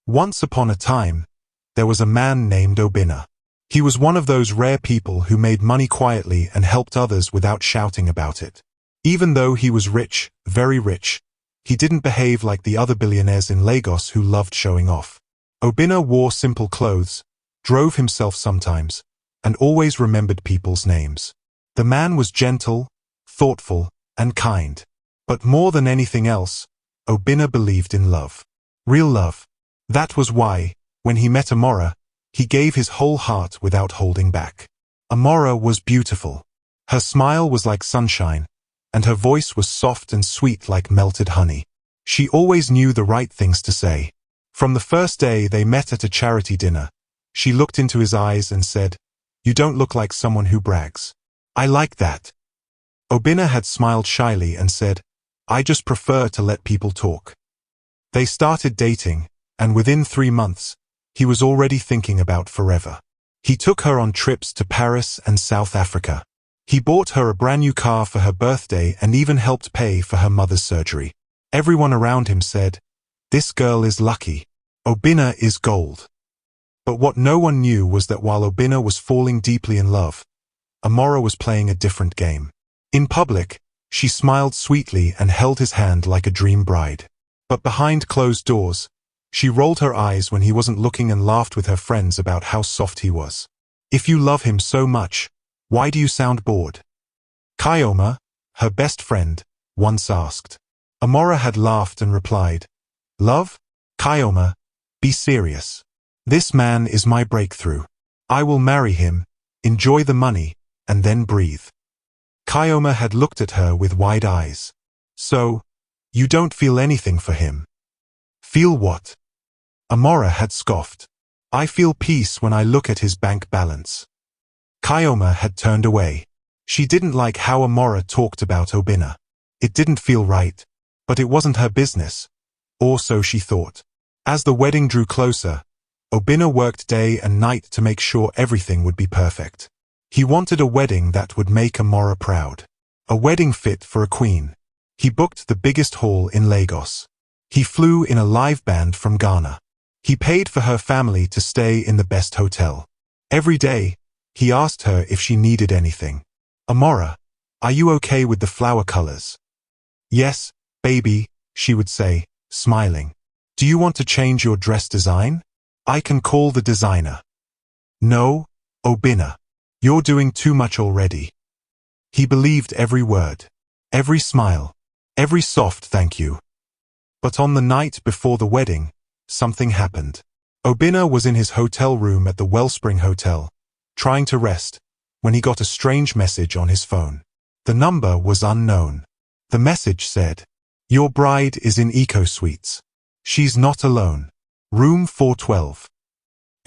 Once upon a time, there was a man named Obinna. He was one of those rare people who made money quietly and helped others without shouting about it. Even though he was rich, very rich, he didn't behave like the other billionaires in Lagos who loved showing off. Obinna wore simple clothes, drove himself sometimes, and always remembered people's names. The man was gentle, thoughtful, and kind. But more than anything else, Obinna believed in love. Real love. That was why, when he met Amora, he gave his whole heart without holding back. Amora was beautiful. Her smile was like sunshine, and her voice was soft and sweet like melted honey. She always knew the right things to say. From the first day they met at a charity dinner, she looked into his eyes and said, "You don't look like someone who brags. I like that." Obinna had smiled shyly and said, "I just prefer to let people talk." They started dating, and within 3 months, he was already thinking about forever. He took her on trips to Paris and South Africa. He bought her a brand new car for her birthday and even helped pay for her mother's surgery. Everyone around him said, "This girl is lucky. Obinna is gold." But what no one knew was that while Obinna was falling deeply in love, Amora was playing a different game. In public, she smiled sweetly and held his hand like a dream bride. But behind closed doors, she rolled her eyes when he wasn't looking and laughed with her friends about how soft he was. "If you love him so much, why do you sound bored?" Kayoma, her best friend, once asked. Amora had laughed and replied, "Love? Kayoma, be serious. This man is my breakthrough. I will marry him, enjoy the money, and then breathe." Kayoma had looked at her with wide eyes. "So, you don't feel anything for him?" "Feel what?" Amora had scoffed. "I feel peace when I look at his bank balance." Kayoma had turned away. She didn't like how Amora talked about Obinna. It didn't feel right, but it wasn't her business. Or so she thought. As the wedding drew closer, Obinna worked day and night to make sure everything would be perfect. He wanted a wedding that would make Amora proud. A wedding fit for a queen. He booked the biggest hall in Lagos. He flew in a live band from Ghana. He paid for her family to stay in the best hotel. Every day, he asked her if she needed anything. "Amora, are you okay with the flower colors?" "Yes, baby," she would say, smiling. "Do you want to change your dress design? I can call the designer." "No, Obinna. You're doing too much already." He believed every word, every smile, every soft thank you. But on the night before the wedding, something happened. Obinna was in his hotel room at the Wellspring Hotel, trying to rest, when he got a strange message on his phone. The number was unknown. The message said, "Your bride is in Eco Suites. She's not alone. Room 412.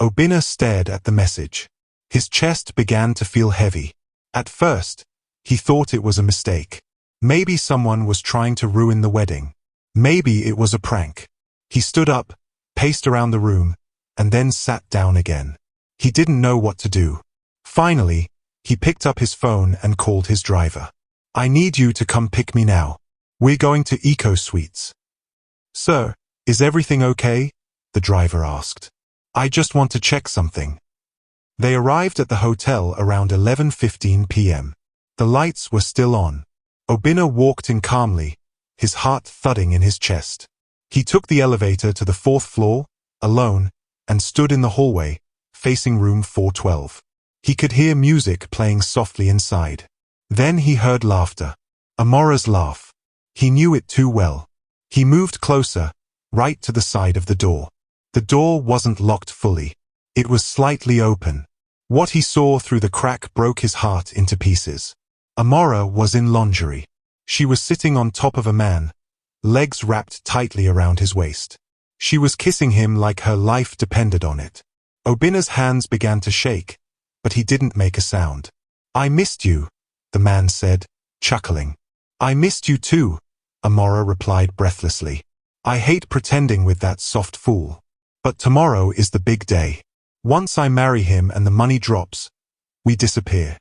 Obinna stared at the message. His chest began to feel heavy. At first, he thought it was a mistake. Maybe someone was trying to ruin the wedding. Maybe it was a prank. He stood up, paced around the room, and then sat down again. He didn't know what to do. Finally, he picked up his phone and called his driver. "I need you to come pick me now. We're going to Eco Suites." "Sir, is everything okay?" the driver asked. "I just want to check something." They arrived at the hotel around 11:15 p.m. The lights were still on. Obinna walked in calmly, his heart thudding in his chest. He took the elevator to the 4th floor, alone, and stood in the hallway, facing room 412. He could hear music playing softly inside. Then he heard laughter. Amora's laugh. He knew it too well. He moved closer, right to the side of the door. The door wasn't locked fully. It was slightly open. What he saw through the crack broke his heart into pieces. Amora was in lingerie. She was sitting on top of a man, legs wrapped tightly around his waist. She was kissing him like her life depended on it. Obinna's hands began to shake, but he didn't make a sound. "I missed you," the man said, chuckling. "I missed you too," Amora replied breathlessly. "I hate pretending with that soft fool. But tomorrow is the big day. Once I marry him and the money drops, we disappear."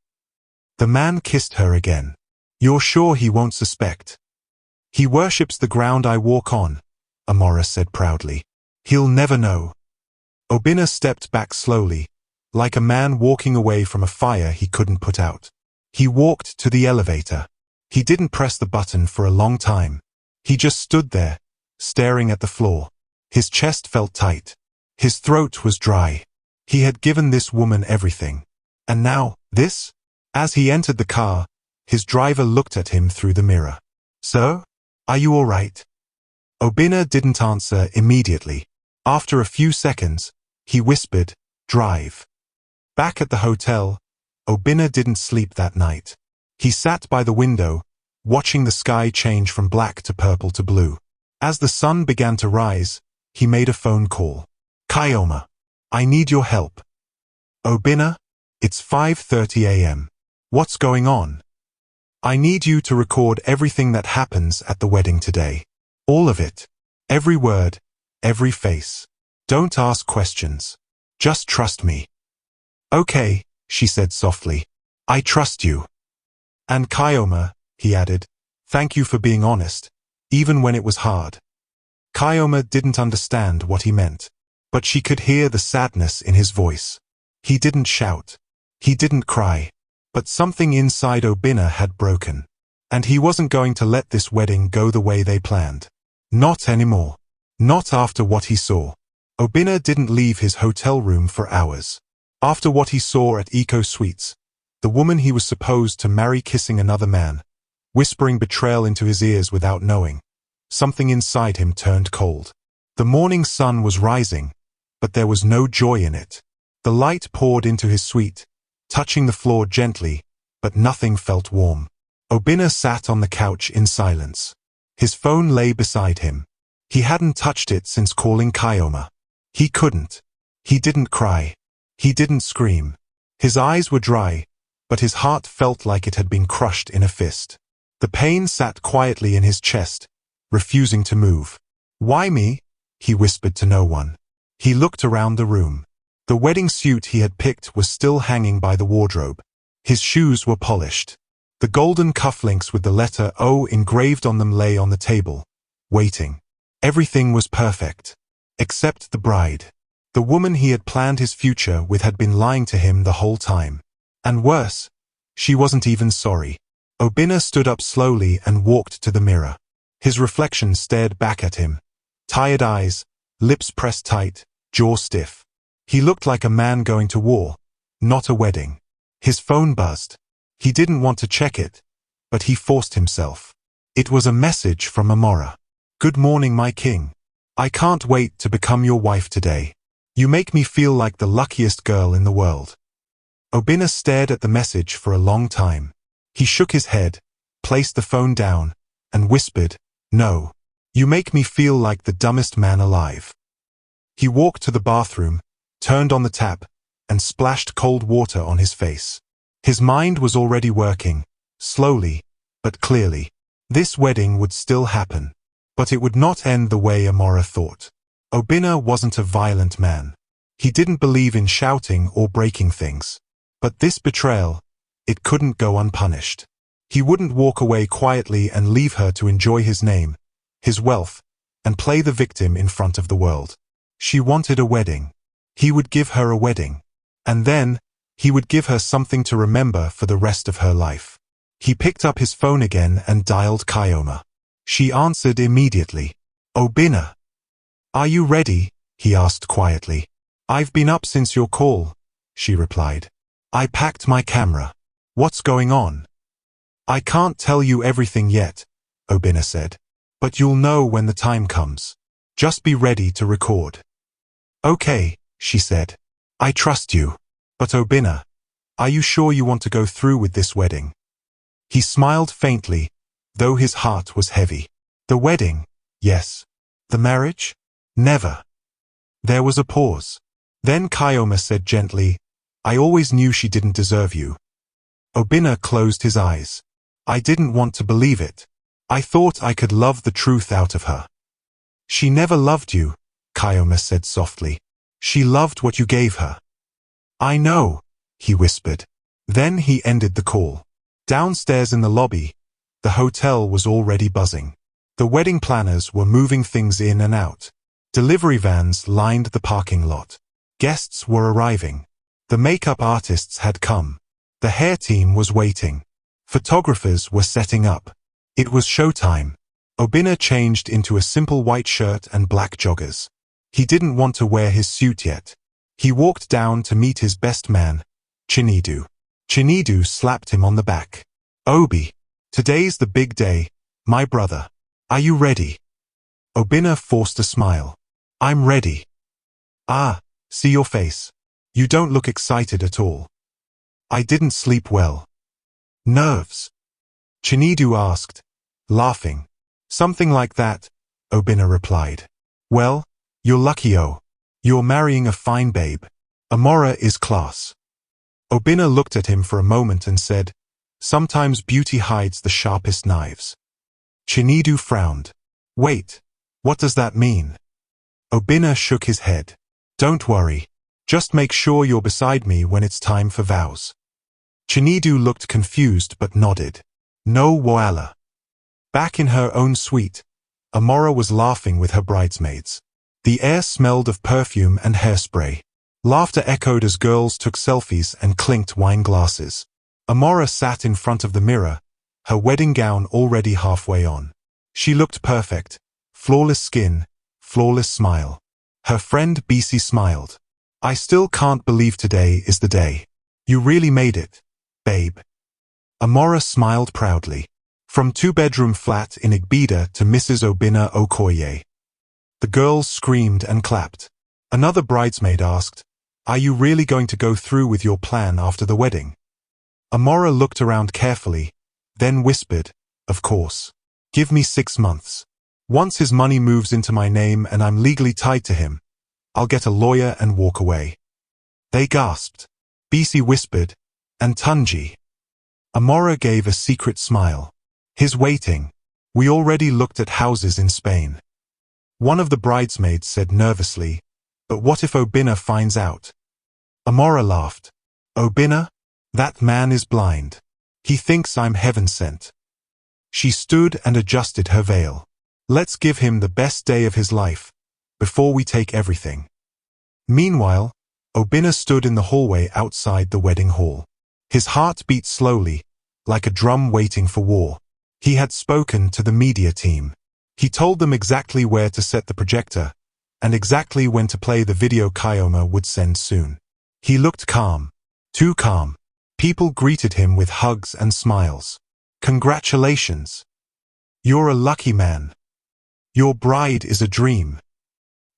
The man kissed her again. "You're sure he won't suspect?" "He worships the ground I walk on," Amora said proudly. He'll never know. Obinna stepped back slowly, like a man walking away from a fire he couldn't put out. He walked to the elevator. He didn't press the button for a long time. He just stood there, staring at the floor. His chest felt tight. His throat was dry. He had given this woman everything. And now, this? As he entered the car, his driver looked at him through the mirror. "Sir? Are you all right?" Obinna didn't answer immediately. After a few seconds, he whispered, "Drive." Back at the hotel, Obinna didn't sleep that night. He sat by the window, watching the sky change from black to purple to blue. As the sun began to rise, he made a phone call. "Kyoma, I need your help." "Obinna, it's 5:30 a.m. What's going on?" "I need you to record everything that happens at the wedding today. All of it. Every word, every face. Don't ask questions. Just trust me." "Okay," she said softly. "I trust you." "And Kyoma," he added, "thank you for being honest, even when it was hard." Kyoma didn't understand what he meant, but she could hear the sadness in his voice. He didn't shout. He didn't cry. But something inside Obinna had broken. And he wasn't going to let this wedding go the way they planned. Not anymore. Not after what he saw. Obinna didn't leave his hotel room for hours. After what he saw at Eco Suites, the woman he was supposed to marry kissing another man, whispering betrayal into his ears without knowing, something inside him turned cold. The morning sun was rising, but there was no joy in it. The light poured into his suite, touching the floor gently, but nothing felt warm. Obinna sat on the couch in silence. His phone lay beside him. He hadn't touched it since calling Kyoma. He couldn't. He didn't cry. He didn't scream. His eyes were dry, but his heart felt like it had been crushed in a fist. The pain sat quietly in his chest, refusing to move. "Why me?" he whispered to no one. He looked around the room. The wedding suit he had picked was still hanging by the wardrobe. His shoes were polished. The golden cufflinks with the letter O engraved on them lay on the table, waiting. Everything was perfect. Except the bride. The woman he had planned his future with had been lying to him the whole time. And worse, she wasn't even sorry. Obinna stood up slowly and walked to the mirror. His reflection stared back at him. Tired eyes, lips pressed tight, jaw stiff. He looked like a man going to war, not a wedding. His phone buzzed. He didn't want to check it, but he forced himself. It was a message from Amora. "Good morning, my king. I can't wait to become your wife today. You make me feel like the luckiest girl in the world." Obinna stared at the message for a long time. He shook his head, placed the phone down, and whispered, "No. You make me feel like the dumbest man alive." He walked to the bathroom, turned on the tap, and splashed cold water on his face. His mind was already working, slowly, but clearly. This wedding would still happen, but it would not end the way Amora thought. Obinna wasn't a violent man. He didn't believe in shouting or breaking things. But this betrayal, it couldn't go unpunished. He wouldn't walk away quietly and leave her to enjoy his name, his wealth, and play the victim in front of the world. She wanted a wedding. He would give her a wedding. And then, he would give her something to remember for the rest of her life. He picked up his phone again and dialed Kyoma. She answered immediately. "Obinna. Are you ready?" he asked quietly. "I've been up since your call," she replied. "I packed my camera. What's going on?" "I can't tell you everything yet," Obinna said. "But you'll know when the time comes. Just be ready to record." "Okay," she said. "I trust you. But Obinna, are you sure you want to go through with this wedding?" He smiled faintly, though his heart was heavy. The wedding, yes. The marriage? Never. There was a pause. Then Kyoma said gently, "I always knew she didn't deserve you." Obinna closed his eyes. "I didn't want to believe it. I thought I could love the truth out of her." "She never loved you," Kyoma said softly. "She loved what you gave her." "I know," he whispered. Then he ended the call. Downstairs in the lobby, the hotel was already buzzing. The wedding planners were moving things in and out. Delivery vans lined the parking lot. Guests were arriving. The makeup artists had come. The hair team was waiting. Photographers were setting up. It was showtime. Obinna changed into a simple white shirt and black joggers. He didn't want to wear his suit yet. He walked down to meet his best man, Chinedu. Chinedu slapped him on the back. Obi, today's the big day, my brother. Are you ready? Obinna forced a smile. I'm ready. Ah, see your face. You don't look excited at all. I didn't sleep well. Nerves? Chinedu asked, laughing. Something like that, Obinna replied. Well, you're lucky, oh. You're marrying a fine babe. Amora is class. Obinna looked at him for a moment and said, sometimes beauty hides the sharpest knives. Chinedu frowned. Wait, what does that mean? Obinna shook his head. Don't worry. Just make sure you're beside me when it's time for vows. Chinedu looked confused but nodded. No voila. Back in her own suite, Amora was laughing with her bridesmaids. The air smelled of perfume and hairspray. Laughter echoed as girls took selfies and clinked wine glasses. Amora sat in front of the mirror, her wedding gown already halfway on. She looked perfect. Flawless skin, flawless smile. Her friend BC smiled. I still can't believe today is the day. You really made it, babe. Amora smiled proudly. From two-bedroom flat in Igbida to Mrs. Obinna Okoye. The girls screamed and clapped. Another bridesmaid asked, are you really going to go through with your plan after the wedding? Amora looked around carefully, then whispered, of course. Give me 6 months. Once his money moves into my name and I'm legally tied to him, I'll get a lawyer and walk away. They gasped. BC whispered, and Tanji. Amora gave a secret smile. He's waiting. We already looked at houses in Spain. One of the bridesmaids said nervously, but what if Obinna finds out? Amora laughed. Obinna? That man is blind. He thinks I'm heaven sent. She stood and adjusted her veil. Let's give him the best day of his life, before we take everything. Meanwhile, Obinna stood in the hallway outside the wedding hall. His heart beat slowly, like a drum waiting for war. He had spoken to the media team. He told them exactly where to set the projector, and exactly when to play the video Kioma would send soon. He looked calm. Too calm. People greeted him with hugs and smiles. Congratulations. You're a lucky man. Your bride is a dream.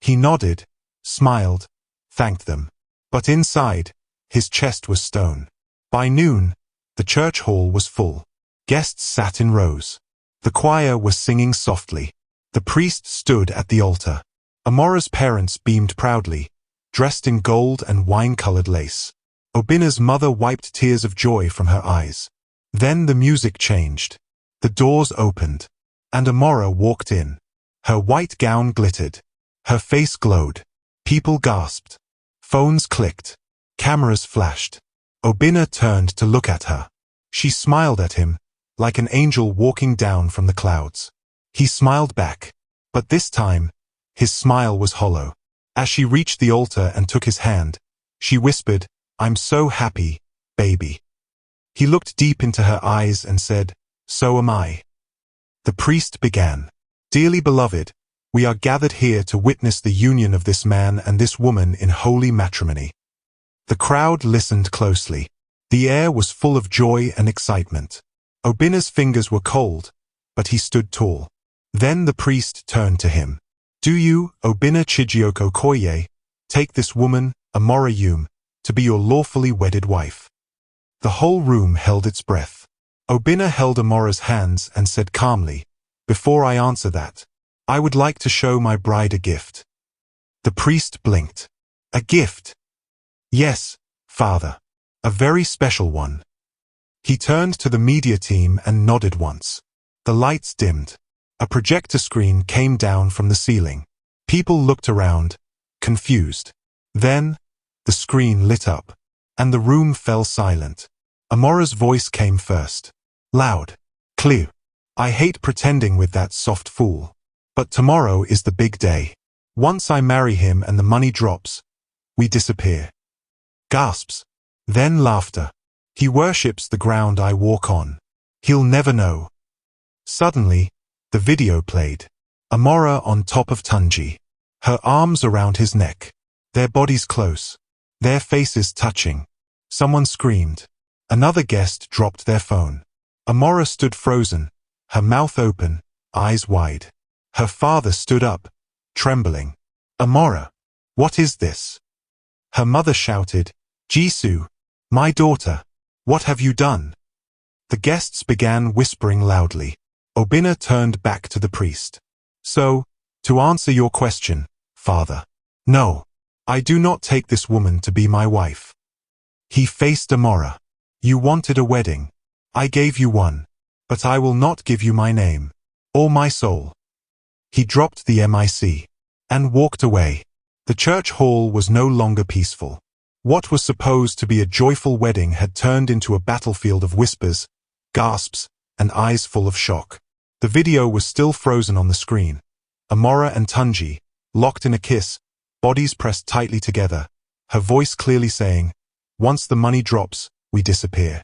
He nodded, smiled, thanked them. But inside, his chest was stone. By noon, the church hall was full. Guests sat in rows. The choir was singing softly. The priest stood at the altar. Amora's parents beamed proudly, dressed in gold and wine-colored lace. Obinna's mother wiped tears of joy from her eyes. Then the music changed. The doors opened, and Amora walked in. Her white gown glittered. Her face glowed. People gasped. Phones clicked. Cameras flashed. Obinna turned to look at her. She smiled at him, like an angel walking down from the clouds. He smiled back, but this time, his smile was hollow. As she reached the altar and took his hand, she whispered, I'm so happy, baby. He looked deep into her eyes and said, so am I. The priest began. Dearly beloved, we are gathered here to witness the union of this man and this woman in holy matrimony. The crowd listened closely. The air was full of joy and excitement. Obinna's fingers were cold, but he stood tall. Then the priest turned to him. Do you, Obinna Chijioko Koye, take this woman, Amora Yume, to be your lawfully wedded wife? The whole room held its breath. Obinna held Amora's hands and said calmly, before I answer that, I would like to show my bride a gift. The priest blinked. A gift? Yes, father. A very special one. He turned to the media team and nodded once. The lights dimmed. A projector screen came down from the ceiling. People looked around, confused. Then, the screen lit up, and the room fell silent. Amora's voice came first. Loud. Clear. I hate pretending with that soft fool. But tomorrow is the big day. Once I marry him and the money drops, we disappear. Gasps. Then laughter. He worships the ground I walk on. He'll never know. Suddenly, the video played. Amora on top of Tanji. Her arms around his neck. Their bodies close. Their faces touching. Someone screamed. Another guest dropped their phone. Amora stood frozen, her mouth open, eyes wide. Her father stood up, trembling. Amora, what is this? Her mother shouted, Jisoo, my daughter, what have you done? The guests began whispering loudly. Obinna turned back to the priest. So, to answer your question, father, no, I do not take this woman to be my wife. He faced Amora. You wanted a wedding. I gave you one, but I will not give you my name, or my soul. He dropped the mic and walked away. The church hall was no longer peaceful. What was supposed to be a joyful wedding had turned into a battlefield of whispers, gasps, and eyes full of shock. The video was still frozen on the screen. Amora and Tanji, locked in a kiss, bodies pressed tightly together, her voice clearly saying, once the money drops, we disappear.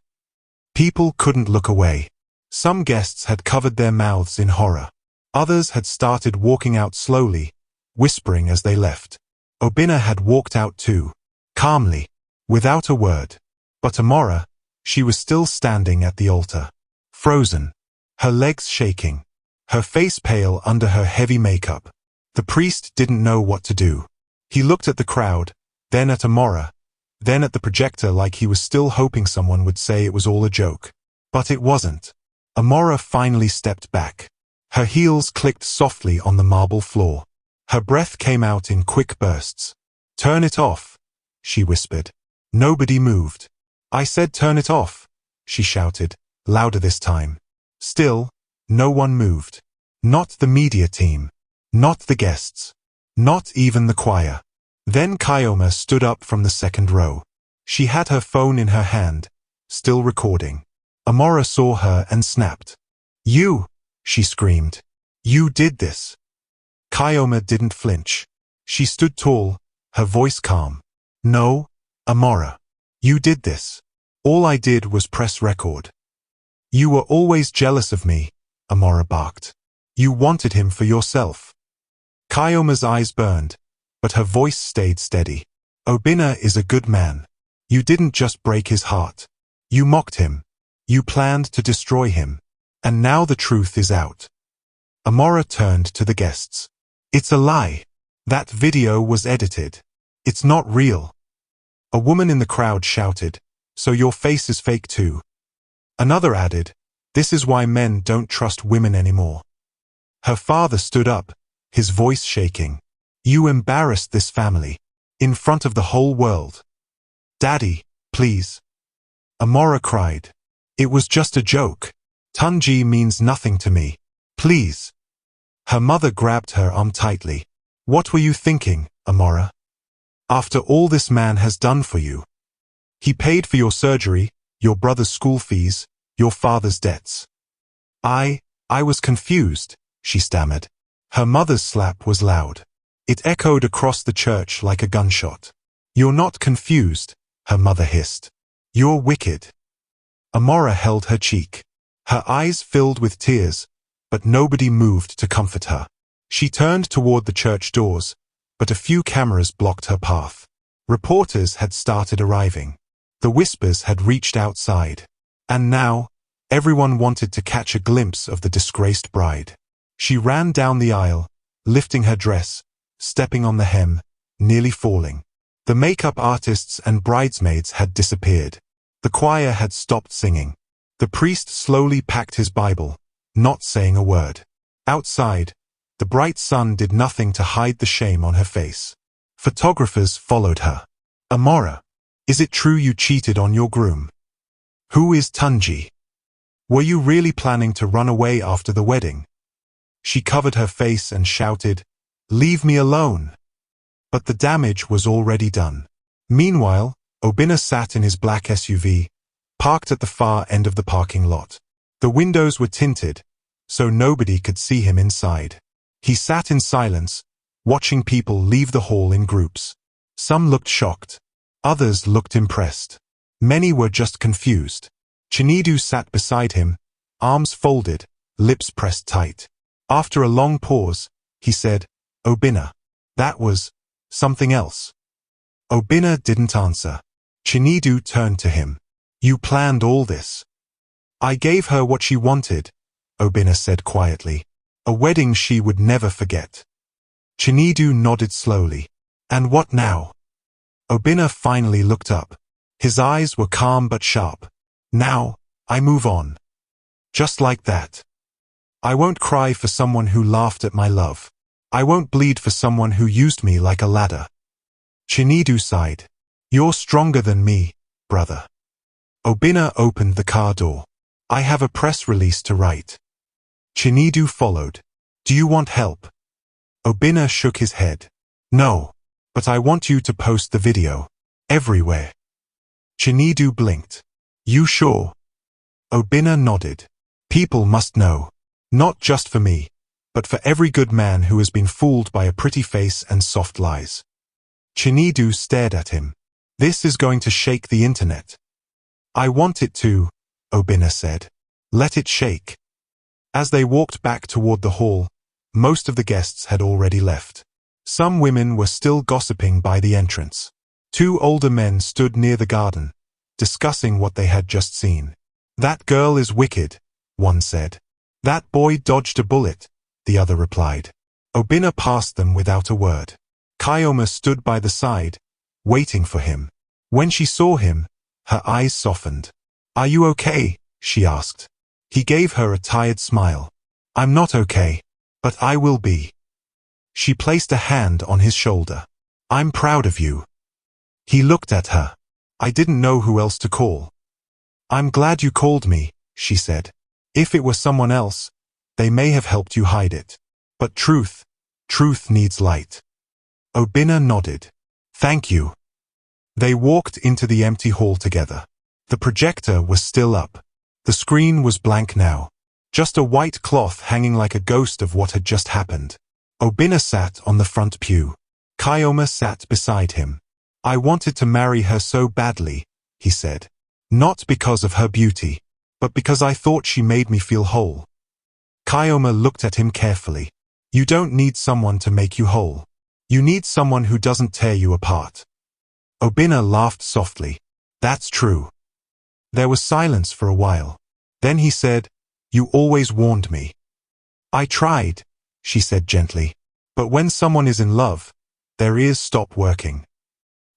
People couldn't look away. Some guests had covered their mouths in horror. Others had started walking out slowly, whispering as they left. Obinna had walked out too, calmly, without a word. But Amora, she was still standing at the altar, frozen, her legs shaking, her face pale under her heavy makeup. The priest didn't know what to do. He looked at the crowd, then at Amora, then at the projector like he was still hoping someone would say it was all a joke. But it wasn't. Amora finally stepped back. Her heels clicked softly on the marble floor. Her breath came out in quick bursts. Turn it off, she whispered. Nobody moved. I said turn it off, she shouted, louder this time. Still, no one moved. Not the media team. Not the guests. Not even the choir. Then Kyoma stood up from the second row. She had her phone in her hand, still recording. Amora saw her and snapped. You, she screamed. You did this. Kyoma didn't flinch. She stood tall, her voice calm. No, Amora. You did this. All I did was press record. You were always jealous of me, Amora barked. You wanted him for yourself. Kyoma's eyes burned, but her voice stayed steady. Obinna is a good man. You didn't just break his heart. You mocked him. You planned to destroy him. And now the truth is out. Amora turned to the guests. It's a lie. That video was edited. It's not real. A woman in the crowd shouted, so your face is fake too. Another added, this is why men don't trust women anymore. Her father stood up, his voice shaking. You embarrassed this family. In front of the whole world. Daddy, please. Amora cried. It was just a joke. Tanji means nothing to me. Please. Her mother grabbed her arm tightly. What were you thinking, Amora? After all this man has done for you. He paid for your surgery, your brother's school fees, your father's debts. I was confused, she stammered. Her mother's slap was loud. It echoed across the church like a gunshot. You're not confused, her mother hissed. You're wicked. Amora held her cheek. Her eyes filled with tears, but nobody moved to comfort her. She turned toward the church doors, but a few cameras blocked her path. Reporters had started arriving. The whispers had reached outside. And now, everyone wanted to catch a glimpse of the disgraced bride. She ran down the aisle, lifting her dress, stepping on the hem, nearly falling. The makeup artists and bridesmaids had disappeared. The choir had stopped singing. The priest slowly packed his Bible, not saying a word. Outside, the bright sun did nothing to hide the shame on her face. Photographers followed her. Amora, is it true you cheated on your groom? Who is Tanji? Were you really planning to run away after the wedding? She covered her face and shouted, Leave me alone. But the damage was already done. Meanwhile, Obinna sat in his black SUV, parked at the far end of the parking lot. The windows were tinted, so nobody could see him inside. He sat in silence, watching people leave the hall in groups. Some looked shocked. Others looked impressed. Many were just confused. Chinedu sat beside him, arms folded, lips pressed tight. After a long pause, he said, "Obinna, that was something else." Obinna didn't answer. Chinedu turned to him. "You planned all this." "I gave her what she wanted," Obinna said quietly. "A wedding she would never forget." Chinedu nodded slowly. "And what now?" Obinna finally looked up. His eyes were calm but sharp. "Now, I move on. Just like that. I won't cry for someone who laughed at my love. I won't bleed for someone who used me like a ladder." Chinedu sighed. "You're stronger than me, brother." Obinna opened the car door. "I have a press release to write." Chinedu followed. "Do you want help?" Obinna shook his head. "No, but I want you to post the video. Everywhere." Chinedu blinked. "You sure?" Obinna nodded. "People must know. Not just for me, but for every good man who has been fooled by a pretty face and soft lies." Chinedu stared at him. "This is going to shake the internet." "I want it to," Obinna said. "Let it shake." As they walked back toward the hall, most of the guests had already left. Some women were still gossiping by the entrance. Two older men stood near the garden, discussing what they had just seen. "That girl is wicked," one said. "That boy dodged a bullet," the other replied. Obinna passed them without a word. Kyoma stood by the side, waiting for him. When she saw him, her eyes softened. "Are you okay?" she asked. He gave her a tired smile. "I'm not okay, but I will be." She placed a hand on his shoulder. "I'm proud of you." He looked at her. "I didn't know who else to call." "I'm glad you called me," she said. "If it were someone else, they may have helped you hide it. But truth needs light." Obinna nodded. "Thank you." They walked into the empty hall together. The projector was still up. The screen was blank now. Just a white cloth hanging like a ghost of what had just happened. Obinna sat on the front pew. Kyoma sat beside him. "I wanted to marry her so badly," he said. "Not because of her beauty, but because I thought she made me feel whole." Kyoma looked at him carefully. "You don't need someone to make you whole. You need someone who doesn't tear you apart." Obinna laughed softly. "That's true." There was silence for a while. Then he said, "You always warned me." "I tried," she said gently. "But when someone is in love, their ears stop working."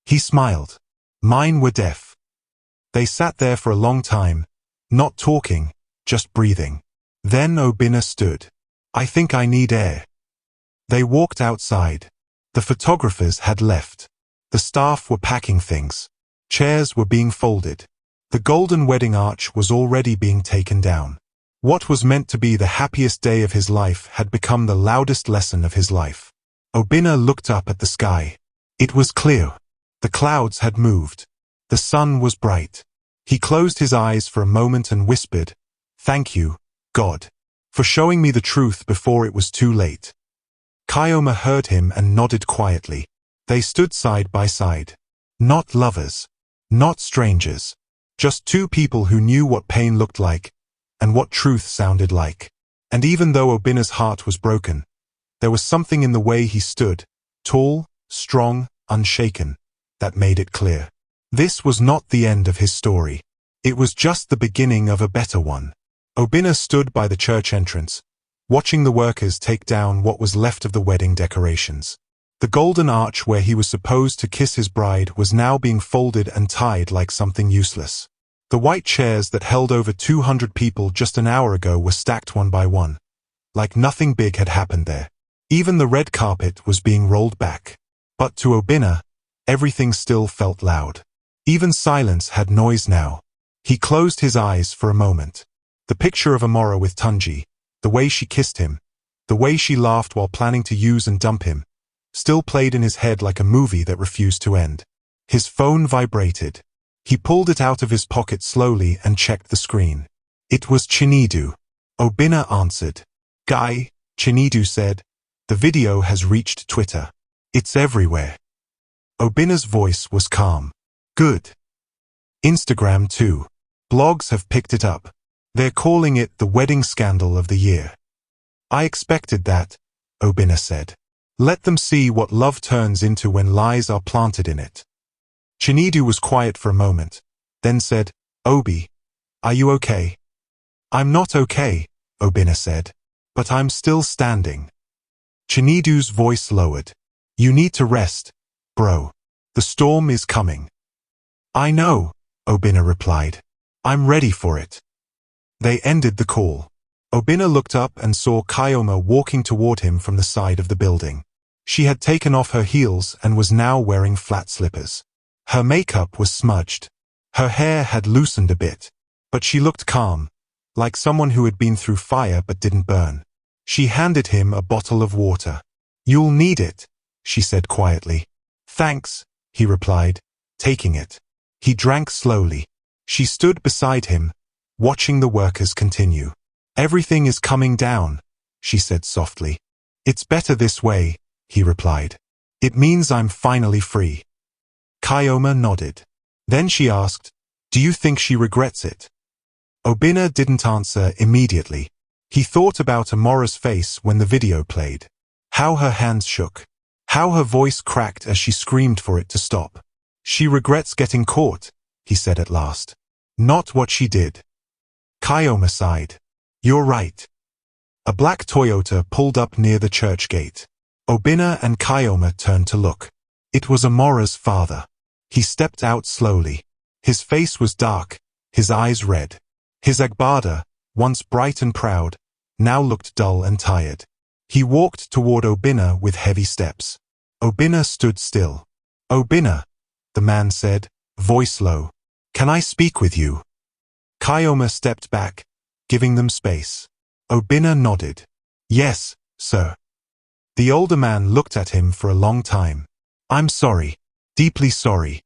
He smiled. "Mine were deaf." They sat there for a long time, not talking, just breathing. Then Obinna stood. "I think I need air." They walked outside. The photographers had left. The staff were packing things. Chairs were being folded. The golden wedding arch was already being taken down. What was meant to be the happiest day of his life had become the loudest lesson of his life. Obinna looked up at the sky. It was clear. The clouds had moved. The sun was bright. He closed his eyes for a moment and whispered, "Thank you, God, for showing me the truth before it was too late." Kyoma heard him and nodded quietly. They stood side by side. Not lovers. Not strangers. Just two people who knew what pain looked like, and what truth sounded like. And even though Obinna's heart was broken, there was something in the way he stood, tall, strong, unshaken, that made it clear. This was not the end of his story. It was just the beginning of a better one. Obinna stood by the church entrance, watching the workers take down what was left of the wedding decorations. The golden arch where he was supposed to kiss his bride was now being folded and tied like something useless. The white chairs that held over 200 people just an hour ago were stacked one by one, like nothing big had happened there. Even the red carpet was being rolled back. But to Obinna, everything still felt loud. Even silence had noise now. He closed his eyes for a moment. The picture of Amora with Tanji, the way she kissed him, the way she laughed while planning to use and dump him, still played in his head like a movie that refused to end. His phone vibrated. He pulled it out of his pocket slowly and checked the screen. It was Chinedu. Obinna answered. "Guy," Chinedu said, The video has reached Twitter. It's everywhere. Obinna's voice was calm. Good. Instagram too. Blogs have picked it up. They're calling it the wedding scandal of the year. I expected that, Obinna said. Let them see what love turns into when lies are planted in it. Chinedu was quiet for a moment, then said, Obi, are you okay? I'm not okay, Obinna said, but I'm still standing. Chinedu's voice lowered. You need to rest, bro. The storm is coming. I know, Obinna replied. I'm ready for it. They ended the call. Obinna looked up and saw Kyoma walking toward him from the side of the building. She had taken off her heels and was now wearing flat slippers. Her makeup was smudged. Her hair had loosened a bit, but she looked calm, like someone who had been through fire but didn't burn. She handed him a bottle of water. You'll need it, she said quietly. Thanks, he replied, taking it. He drank slowly. She stood beside him, watching the workers continue. Everything is coming down, she said softly. It's better this way, he replied. It means I'm finally free. Kyoma nodded. Then she asked, do you think she regrets it? Obinna didn't answer immediately. He thought about Amora's face when the video played. How her hands shook. How her voice cracked as she screamed for it to stop. She regrets getting caught, he said at last. Not what she did. Kyoma sighed. You're right. A black Toyota pulled up near the church gate. Obinna and Kyoma turned to look. It was Amora's father. He stepped out slowly. His face was dark, his eyes red. His agbada, once bright and proud, now looked dull and tired. He walked toward Obinna with heavy steps. Obinna stood still. Obinna, the man said, voice low. Can I speak with you? Kyoma stepped back, giving them space. Obinna nodded. Yes, sir. The older man looked at him for a long time. I'm sorry. Deeply sorry.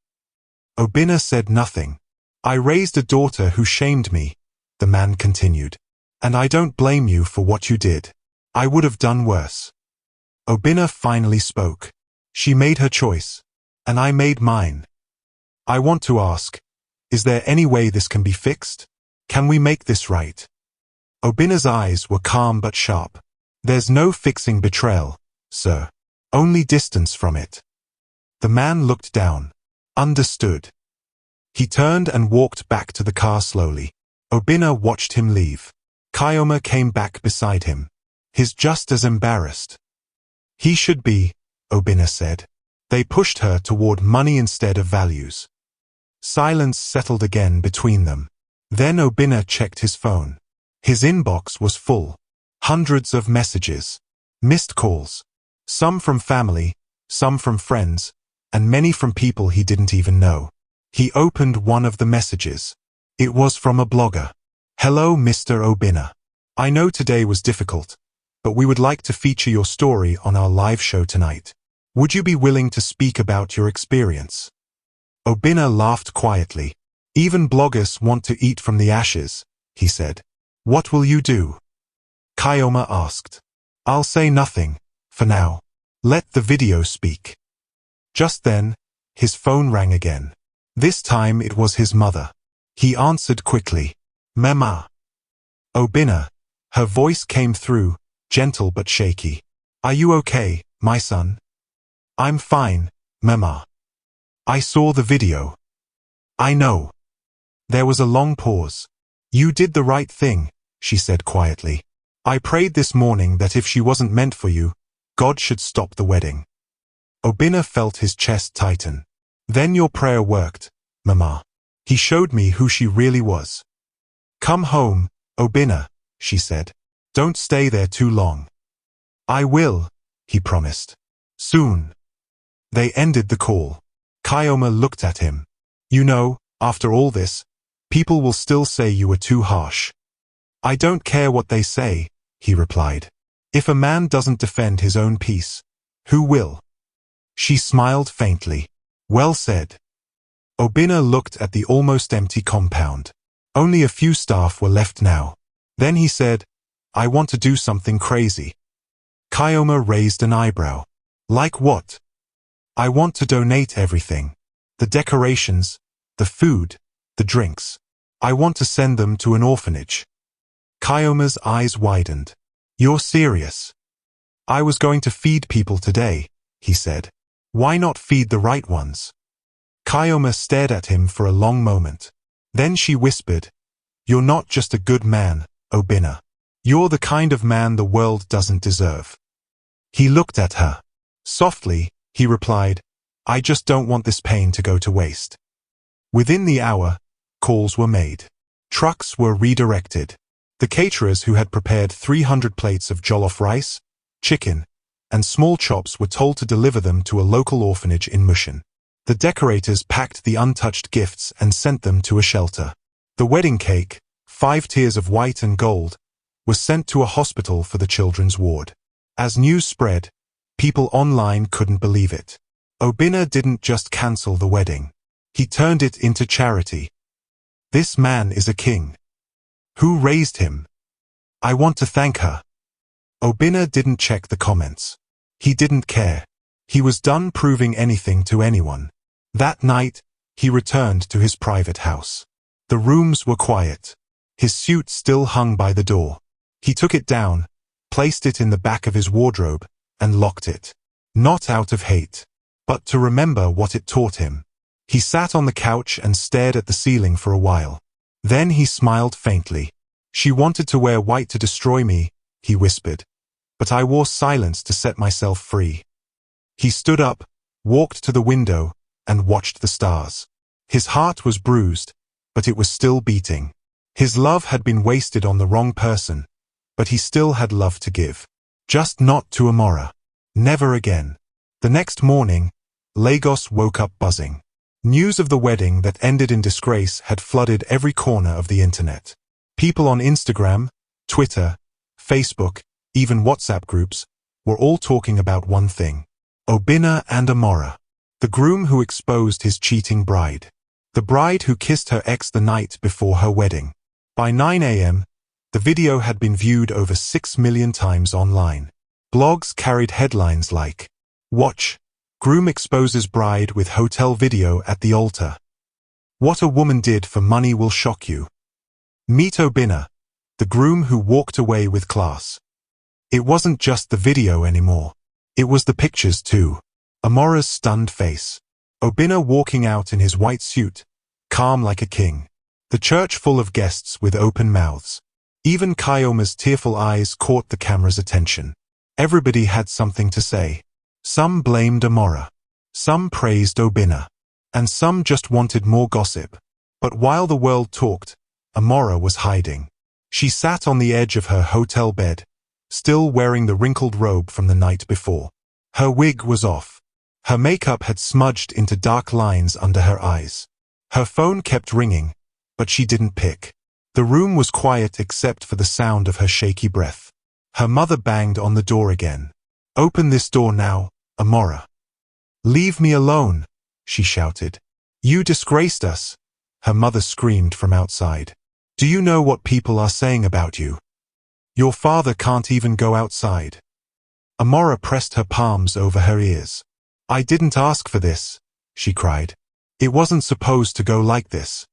Obinna said nothing. I raised a daughter who shamed me, the man continued. And I don't blame you for what you did. I would have done worse. Obinna finally spoke. She made her choice. And I made mine. I want to ask, is there any way this can be fixed? Can we make this right? Obinna's eyes were calm but sharp. There's no fixing betrayal, sir. Only distance from it. The man looked down. Understood. He turned and walked back to the car slowly. Obinna watched him leave. Kyoma came back beside him. He's just as embarrassed. He should be, Obinna said. They pushed her toward money instead of values. Silence settled again between them. Then Obinna checked his phone. His inbox was full. Hundreds of messages. Missed calls. Some from family, some from friends, and many from people he didn't even know. He opened one of the messages. It was from a blogger. Hello, Mr. Obinna. I know today was difficult, but we would like to feature your story on our live show tonight. Would you be willing to speak about your experience? Obinna laughed quietly. Even bloggers want to eat from the ashes, he said. What will you do? Kyoma asked. I'll say nothing, for now. Let the video speak. Just then, his phone rang again. This time it was his mother. He answered quickly. Mama. Obinna. Her voice came through, gentle but shaky. Are you okay, my son? I'm fine, Mama. I saw the video. I know. There was a long pause. You did the right thing, she said quietly. I prayed this morning that if she wasn't meant for you, God should stop the wedding. Obinna felt his chest tighten. Then your prayer worked, Mama. He showed me who she really was. Come home, Obinna, she said. Don't stay there too long. I will, he promised. Soon. They ended the call. Kyoma looked at him. You know, after all this, people will still say you were too harsh. I don't care what they say, he replied. If a man doesn't defend his own peace, who will? She smiled faintly. Well said. Obinna looked at the almost empty compound. Only a few staff were left now. Then he said, I want to do something crazy. Kyoma raised an eyebrow. Like what? I want to donate everything. The decorations, the food, the drinks. I want to send them to an orphanage. Kyoma's eyes widened. You're serious? I was going to feed people today, he said. Why not feed the right ones? Kyoma stared at him for a long moment. Then she whispered, You're not just a good man, Obinna. You're the kind of man the world doesn't deserve. He looked at her. Softly, he replied, I just don't want this pain to go to waste. Within the hour, calls were made. Trucks were redirected. The caterers who had prepared 300 plates of jollof rice, chicken, and small chops were told to deliver them to a local orphanage in Mushin. The decorators packed the untouched gifts and sent them to a shelter. The wedding cake, 5 tiers of white and gold, was sent to a hospital for the children's ward. As news spread, people online couldn't believe it. Obinna didn't just cancel the wedding. He turned it into charity. This man is a king. Who raised him? I want to thank her. Obinna didn't check the comments. He didn't care. He was done proving anything to anyone. That night, he returned to his private house. The rooms were quiet. His suit still hung by the door. He took it down, placed it in the back of his wardrobe, and locked it. Not out of hate, but to remember what it taught him. He sat on the couch and stared at the ceiling for a while. Then he smiled faintly. She wanted to wear white to destroy me, he whispered. But I wore silence to set myself free. He stood up, walked to the window, and watched the stars. His heart was bruised, but it was still beating. His love had been wasted on the wrong person, but he still had love to give. Just not to Amora. Never again. The next morning, Lagos woke up buzzing. News of the wedding that ended in disgrace had flooded every corner of the internet. People on Instagram, Twitter, Facebook, even WhatsApp groups, were all talking about one thing. Obinna and Amora. The groom who exposed his cheating bride. The bride who kissed her ex the night before her wedding. By 9 a.m., the video had been viewed over 6 million times online. Blogs carried headlines like, Watch, Groom exposes bride with hotel video at the altar. What a woman did for money will shock you. Meet Obinna, the groom who walked away with class. It wasn't just the video anymore. It was the pictures too. Amora's stunned face. Obinna walking out in his white suit, calm like a king. The church full of guests with open mouths. Even Kyoma's tearful eyes caught the camera's attention. Everybody had something to say. Some blamed Amora. Some praised Obinna. And some just wanted more gossip. But while the world talked, Amora was hiding. She sat on the edge of her hotel bed, still wearing the wrinkled robe from the night before. Her wig was off. Her makeup had smudged into dark lines under her eyes. Her phone kept ringing, but she didn't pick. The room was quiet except for the sound of her shaky breath. Her mother banged on the door again. Open this door now, Amora. Leave me alone, she shouted. You disgraced us, her mother screamed from outside. Do you know what people are saying about you? Your father can't even go outside. Amora pressed her palms over her ears. I didn't ask for this, she cried. It wasn't supposed to go like this.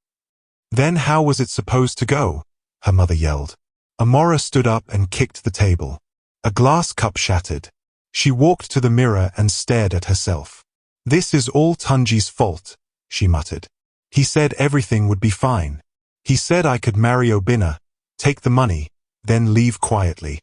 Then how was it supposed to go? Her mother yelled. Amora stood up and kicked the table. A glass cup shattered. She walked to the mirror and stared at herself. This is all Tanji's fault, she muttered. He said everything would be fine. He said I could marry Obinna, take the money, then leave quietly.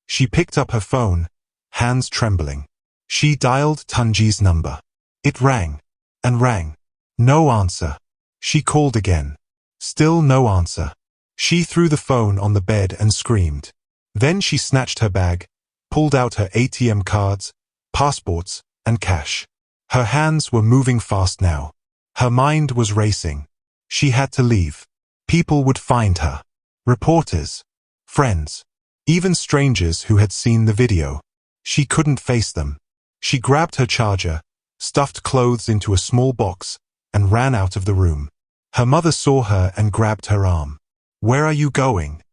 She picked up her phone, hands trembling. She dialed Tanji's number. It rang, and rang. No answer. She called again. Still no answer. She threw the phone on the bed and screamed. Then she snatched her bag, pulled out her ATM cards, passports, and cash. Her hands were moving fast now. Her mind was racing. She had to leave. People would find her. Reporters. Friends. Even strangers who had seen the video. She couldn't face them. She grabbed her charger, stuffed clothes into a small box, and ran out of the room. Her mother saw her and grabbed her arm. Where are you going?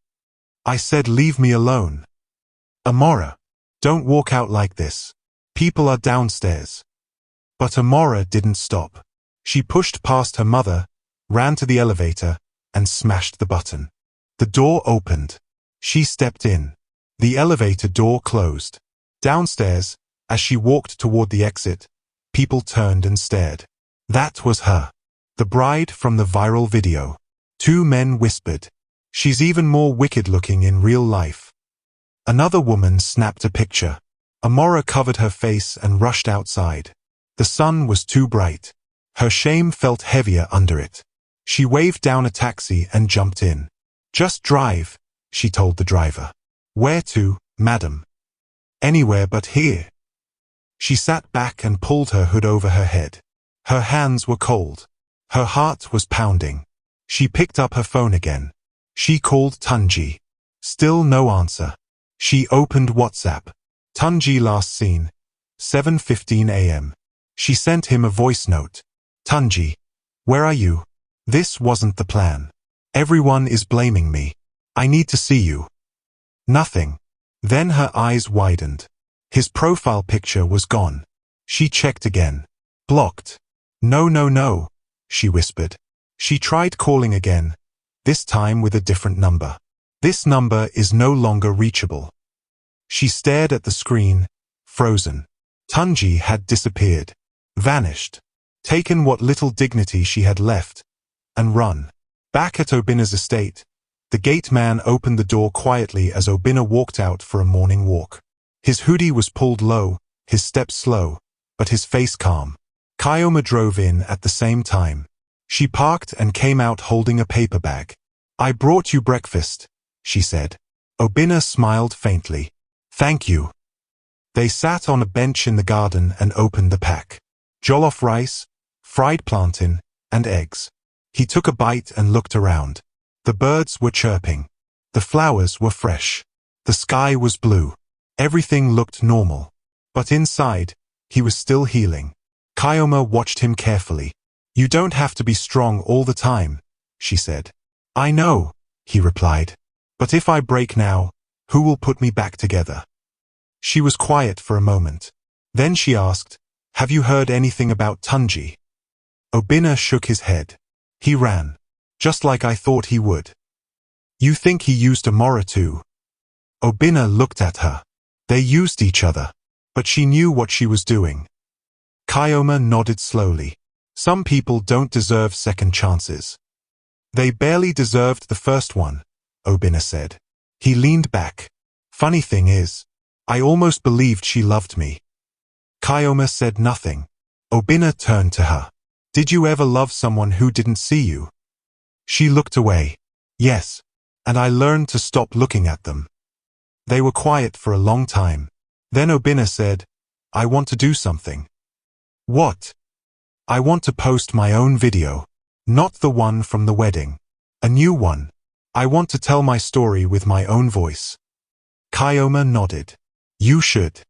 I said leave me alone. Amora. Don't walk out like this. People are downstairs. But Amora didn't stop. She pushed past her mother, ran to the elevator, and smashed the button. The door opened. She stepped in. The elevator door closed. Downstairs, as she walked toward the exit, people turned and stared. That was her. The bride from the viral video. 2 men whispered. She's even more wicked-looking in real life. Another woman snapped a picture. Amora covered her face and rushed outside. The sun was too bright. Her shame felt heavier under it. She waved down a taxi and jumped in. Just drive, she told the driver. Where to, madam? Anywhere but here. She sat back and pulled her hood over her head. Her hands were cold. Her heart was pounding. She picked up her phone again. She called Tanji. Still no answer. She opened WhatsApp. Tanji last seen. 7:15 a.m. She sent him a voice note. Tanji, where are you? This wasn't the plan. Everyone is blaming me. I need to see you. Nothing. Then her eyes widened. His profile picture was gone. She checked again. Blocked. No, no, no, she whispered. She tried calling again, this time with a different number. This number is no longer reachable. She stared at the screen, frozen. Tanji had disappeared, vanished, taken what little dignity she had left, and run. Back at Obinna's estate, the gate man opened the door quietly as Obinna walked out for a morning walk. His hoodie was pulled low, his steps slow, but his face calm. Kyoma drove in at the same time. She parked and came out holding a paper bag. I brought you breakfast, she said. Obinna smiled faintly. Thank you. They sat on a bench in the garden and opened the pack. Jollof rice, fried plantain, and eggs. He took a bite and looked around. The birds were chirping. The flowers were fresh. The sky was blue. Everything looked normal. But inside, he was still healing. Kyoma watched him carefully. You don't have to be strong all the time, she said. I know, he replied. But if I break now, who will put me back together? She was quiet for a moment. Then she asked, have you heard anything about Tanji? Obinna shook his head. He ran. Just like I thought he would. You think he used Amora too? Obinna looked at her. They used each other. But she knew what she was doing. Kyoma nodded slowly. Some people don't deserve second chances. They barely deserved the first one, Obinna said. He leaned back. Funny thing is, I almost believed she loved me. Kyoma said nothing. Obinna turned to her. Did you ever love someone who didn't see you? She looked away. Yes. And I learned to stop looking at them. They were quiet for a long time. Then Obinna said, I want to do something. What? I want to post my own video. Not the one from the wedding. A new one. I want to tell my story with my own voice. Kyoma nodded. You should.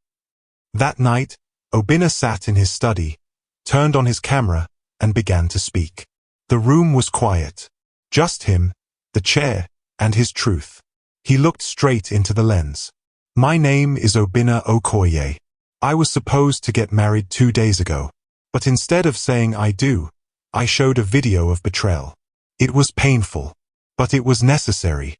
That night, Obinna sat in his study, turned on his camera, and began to speak. The room was quiet. Just him, the chair, and his truth. He looked straight into the lens. My name is Obinna Okoye. I was supposed to get married 2 days ago. But instead of saying I do, I showed a video of betrayal. It was painful. But it was necessary.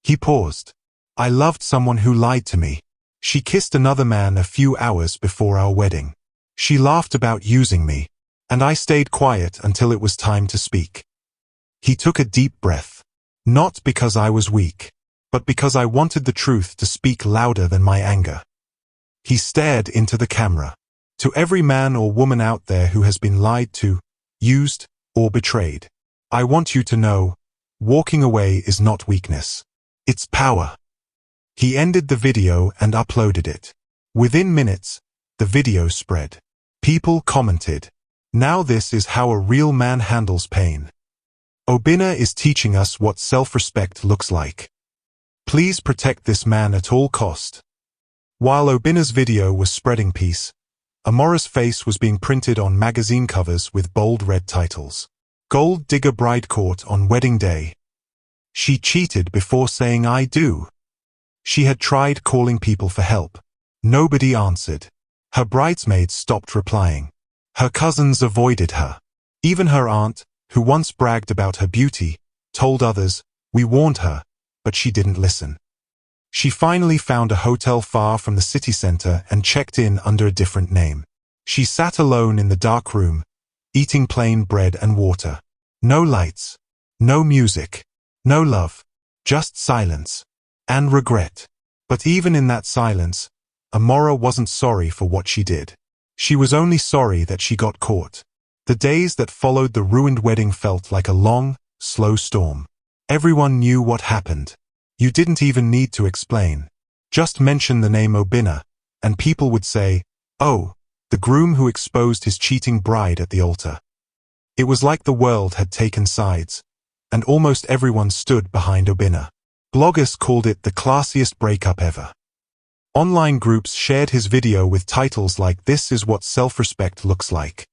He paused. I loved someone who lied to me. She kissed another man a few hours before our wedding. She laughed about using me. And I stayed quiet until it was time to speak. He took a deep breath. Not because I was weak, but because I wanted the truth to speak louder than my anger. He stared into the camera. To every man or woman out there who has been lied to, used, or betrayed, I want you to know, walking away is not weakness. It's power. He ended the video and uploaded it. Within minutes, the video spread. People commented. Now this is how a real man handles pain. Obinna is teaching us what self-respect looks like. Please protect this man at all cost. While Obinna's video was spreading peace, Amora's face was being printed on magazine covers with bold red titles. Gold Digger Bride Caught on Wedding Day. She cheated before saying I do. She had tried calling people for help, Nobody answered. Her bridesmaids stopped replying. Her cousins avoided her. Even her aunt, who once bragged about her beauty, told others, "We warned her," but she didn't listen. She finally found a hotel far from the city center and checked in under a different name. She sat alone in the dark room, eating plain bread and water. No lights, no music, no love, just silence and regret. But even in that silence, Amora wasn't sorry for what she did. She was only sorry that she got caught. The days that followed the ruined wedding felt like a long, slow storm. Everyone knew what happened. You didn't even need to explain. Just mention the name Obinna, and people would say, "Oh, the groom who exposed his cheating bride at the altar." It was like the world had taken sides, and almost everyone stood behind Obinna. Bloggers called it the classiest breakup ever. Online groups shared his video with titles like "This is what self-respect looks like."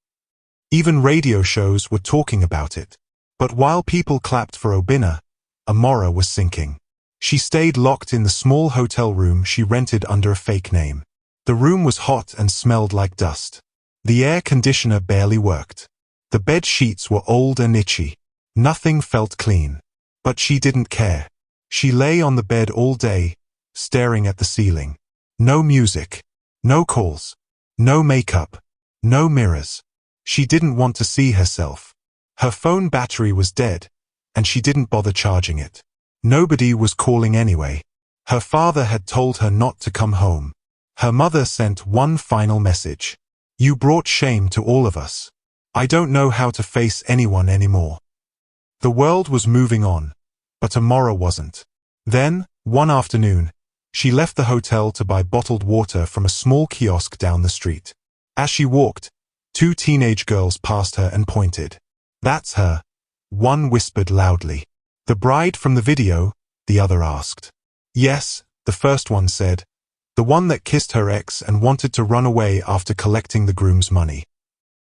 Even radio shows were talking about it. But while people clapped for Obinna, Amora was sinking. She stayed locked in the small hotel room she rented under a fake name. The room was hot and smelled like dust. The air conditioner barely worked. The bed sheets were old and itchy. Nothing felt clean. But she didn't care. She lay on the bed all day, staring at the ceiling. No music. No calls. No makeup. No mirrors. She didn't want to see herself. Her phone battery was dead, and she didn't bother charging it. Nobody was calling anyway. Her father had told her not to come home. Her mother sent one final message. "You brought shame to all of us. I don't know how to face anyone anymore." The world was moving on, but Amora wasn't. Then, one afternoon, she left the hotel to buy bottled water from a small kiosk down the street. As she walked, two teenage girls passed her and pointed. "That's her," one whispered loudly. "The bride from the video?" the other asked. "Yes," the first one said. "The one that kissed her ex and wanted to run away after collecting the groom's money."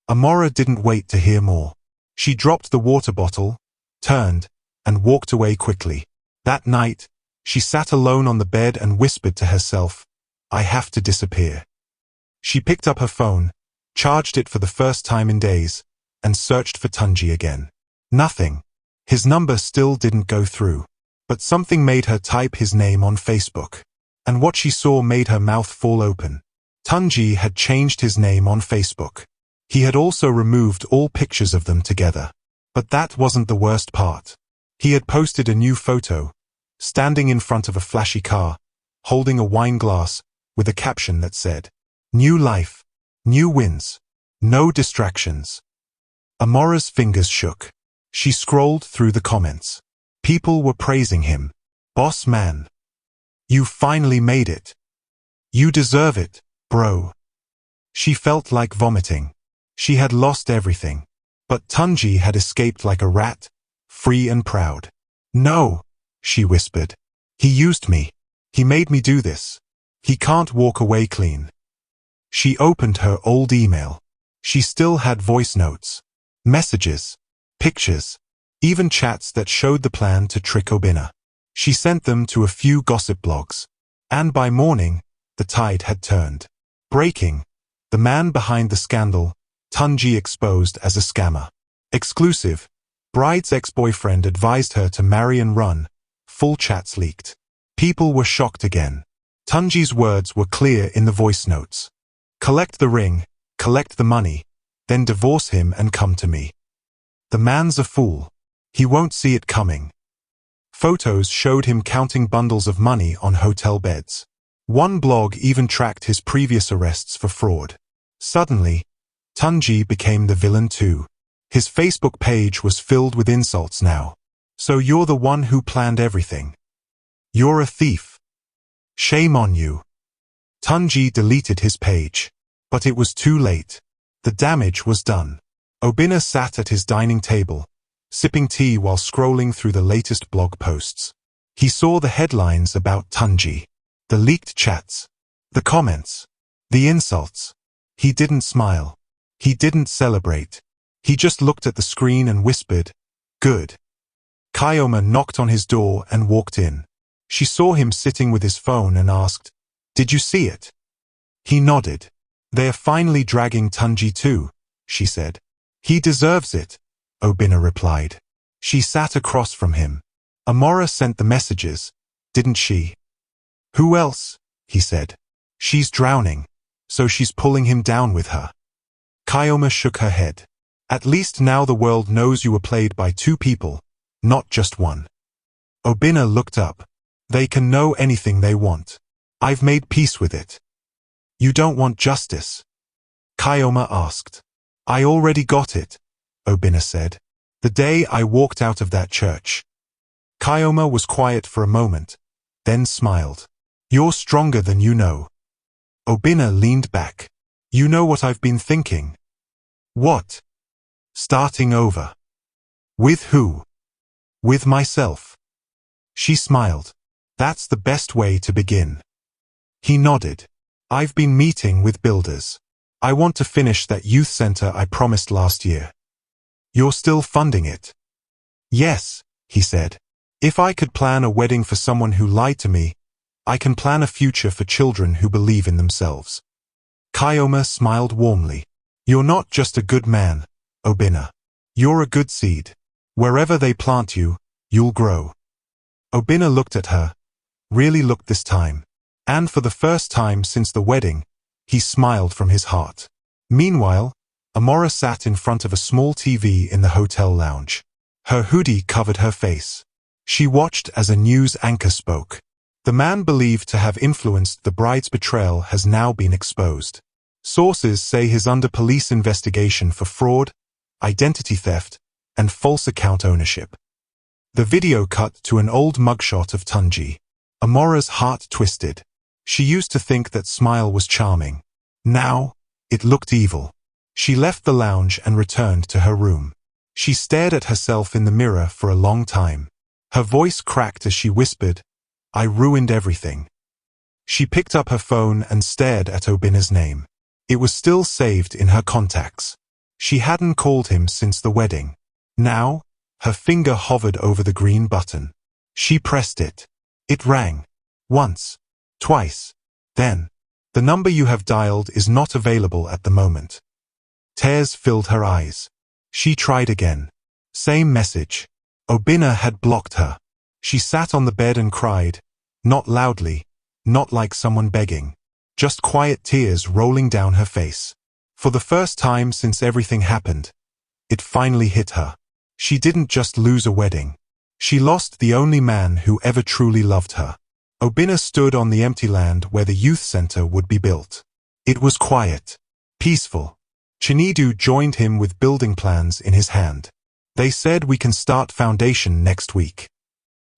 Amora didn't wait to hear more. She dropped the water bottle, turned, and walked away quickly. That night, she sat alone on the bed and whispered to herself, "I have to disappear." She picked up her phone, charged it for the first time in days, and searched for Tanji again. Nothing. His number still didn't go through. But something made her type his name on Facebook. And what she saw made her mouth fall open. Tanji had changed his name on Facebook. He had also removed all pictures of them together. But that wasn't the worst part. He had posted a new photo, standing in front of a flashy car, holding a wine glass, with a caption that said, "New life, new wins, no distractions." Amora's fingers shook. She scrolled through the comments. People were praising him. "Boss man. You finally made it. You deserve it, bro." She felt like vomiting. She had lost everything. But Tanji had escaped like a rat, free and proud. "No," she whispered. "He used me. He made me do this. He can't walk away clean." She opened her old email. She still had voice notes, messages, pictures, even chats that showed the plan to trick Obinna. She sent them to a few gossip blogs. And by morning, the tide had turned. Breaking. The man behind the scandal, Tanji exposed as a scammer. Exclusive. Bride's ex-boyfriend advised her to marry and run. Full chats leaked. People were shocked again. Tanji's words were clear in the voice notes. "Collect the ring, collect the money, then divorce him and come to me. The man's a fool. He won't see it coming." Photos showed him counting bundles of money on hotel beds. One blog even tracked his previous arrests for fraud. Suddenly, Tanji became the villain too. His Facebook page was filled with insults now. "So you're the one who planned everything. You're a thief. Shame on you." Tanji deleted his page. But it was too late. The damage was done. Obinna sat at his dining table, sipping tea while scrolling through the latest blog posts. He saw the headlines about Tanji, the leaked chats, the comments, the insults. He didn't smile. He didn't celebrate. He just looked at the screen and whispered, "Good." Kyoma knocked on his door and walked in. She saw him sitting with his phone and asked, "Did you see it?" He nodded. "They're finally dragging Tanji too," she said. "He deserves it," Obinna replied. She sat across from him. "Amora sent the messages, didn't she?" "Who else?" he said. "She's drowning, so she's pulling him down with her." Kyoma shook her head. "At least now the world knows you were played by two people, not just one." Obinna looked up. "They can know anything they want. I've made peace with it." "You don't want justice?" Kyoma asked. "I already got it," Obinna said. "The day I walked out of that church." Kyoma was quiet for a moment, then smiled. "You're stronger than you know." Obinna leaned back. "You know what I've been thinking?" "What?" "Starting over." "With who?" "With myself." She smiled. "That's the best way to begin." He nodded. "I've been meeting with builders. I want to finish that youth center I promised last year." "You're still funding it?" "Yes," he said. "If I could plan a wedding for someone who lied to me, I can plan a future for children who believe in themselves." Kyoma smiled warmly. "You're not just a good man, Obinna. You're a good seed. Wherever they plant you, you'll grow." Obinna looked at her, really looked this time. And for the first time since the wedding, he smiled from his heart. Meanwhile, Amora sat in front of a small TV in the hotel lounge. Her hoodie covered her face. She watched as a news anchor spoke. "The man believed to have influenced the bride's betrayal has now been exposed. Sources say he's under police investigation for fraud, identity theft, and false account ownership." The video cut to an old mugshot of Tanji. Amora's heart twisted. She used to think that smile was charming. Now, it looked evil. She left the lounge and returned to her room. She stared at herself in the mirror for a long time. Her voice cracked as she whispered, "I ruined everything." She picked up her phone and stared at Obinna's name. It was still saved in her contacts. She hadn't called him since the wedding. Now, her finger hovered over the green button. She pressed it. It rang. Once. Twice. Then, "The number you have dialed is not available at the moment." Tears filled her eyes. She tried again. Same message. Obinna had blocked her. She sat on the bed and cried, not loudly, not like someone begging, just quiet tears rolling down her face. For the first time since everything happened, it finally hit her. She didn't just lose a wedding. She lost the only man who ever truly loved her. Obinna stood on the empty land where the youth center would be built. It was quiet, peaceful. Chinedu joined him with building plans in his hand. They said, "We can start foundation next week."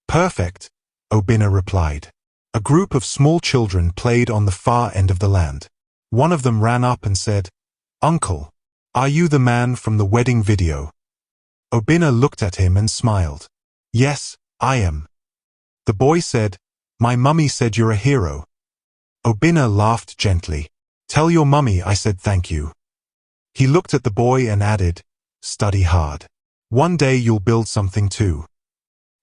"Perfect," Obinna replied. A group of small children played on the far end of the land. One of them ran up and said, "Uncle, are you the man from the wedding video?" Obinna looked at him and smiled. "Yes, I am." The boy said, "My mummy said you're a hero." Obinna laughed gently. "Tell your mummy I said thank you." He looked at the boy and added, "Study hard. One day you'll build something too."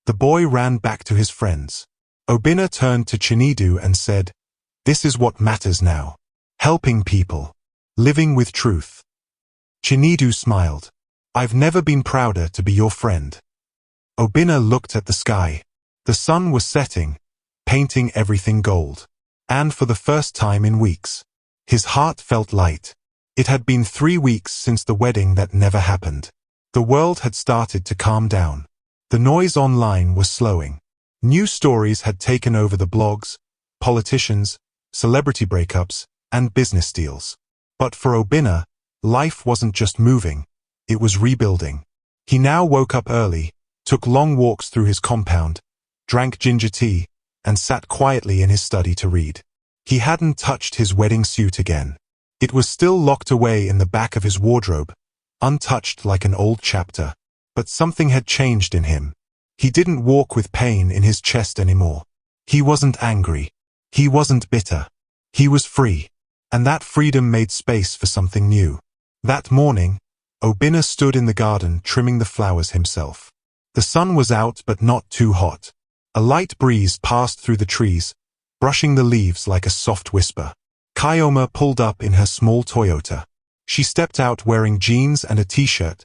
The boy ran back to his friends. Obinna turned to Chinedu and said, "This is what matters now. Helping people. Living with truth." Chinedu smiled. "I've never been prouder to be your friend." Obinna looked at the sky. The sun was setting, painting everything gold. And for the first time in weeks, his heart felt light. It had been 3 weeks since the wedding that never happened. The world had started to calm down. The noise online was slowing. News stories had taken over the blogs, politicians, celebrity breakups, and business deals. But for Obinna, life wasn't just moving, it was rebuilding. He now woke up early, took long walks through his compound, drank ginger tea, and sat quietly in his study to read. He hadn't touched his wedding suit again. It was still locked away in the back of his wardrobe, untouched like an old chapter. But something had changed in him. He didn't walk with pain in his chest anymore. He wasn't angry. He wasn't bitter. He was free. And that freedom made space for something new. That morning, Obinna stood in the garden trimming the flowers himself. The sun was out but not too hot. A light breeze passed through the trees, brushing the leaves like a soft whisper. Kyoma pulled up in her small Toyota. She stepped out wearing jeans and a t-shirt,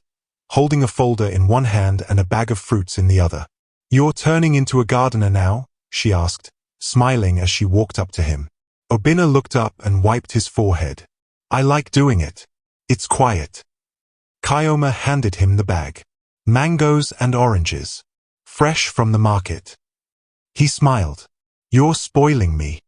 holding a folder in one hand and a bag of fruits in the other. "You're turning into a gardener now?" she asked, smiling as she walked up to him. Obinna looked up and wiped his forehead. "I like doing it. It's quiet." Kyoma handed him the bag. "Mangoes and oranges. Fresh from the market." He smiled. "You're spoiling me."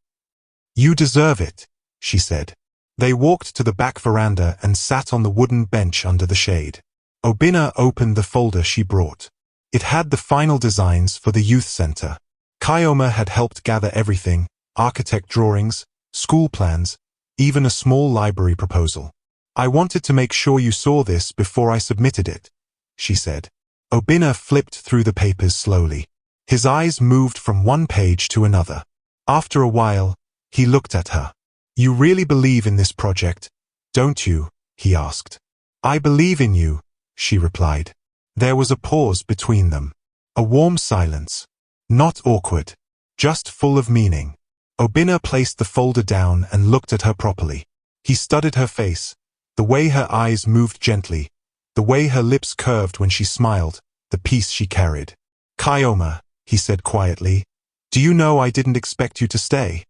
"You deserve it," she said. They walked to the back veranda and sat on the wooden bench under the shade. Obinna opened the folder she brought. It had the final designs for the youth center. Kyoma had helped gather everything: architect drawings, school plans, even a small library proposal. "I wanted to make sure you saw this before I submitted it," she said. Obinna flipped through the papers slowly. His eyes moved from one page to another. After a while, he looked at her. "You really believe in this project, don't you?" he asked. "I believe in you," she replied. There was a pause between them. A warm silence. Not awkward. Just full of meaning. Obinna placed the folder down and looked at her properly. He studied her face, the way her eyes moved gently, the way her lips curved when she smiled, the peace she carried. "Kyoma," he said quietly, "do you know I didn't expect you to stay?"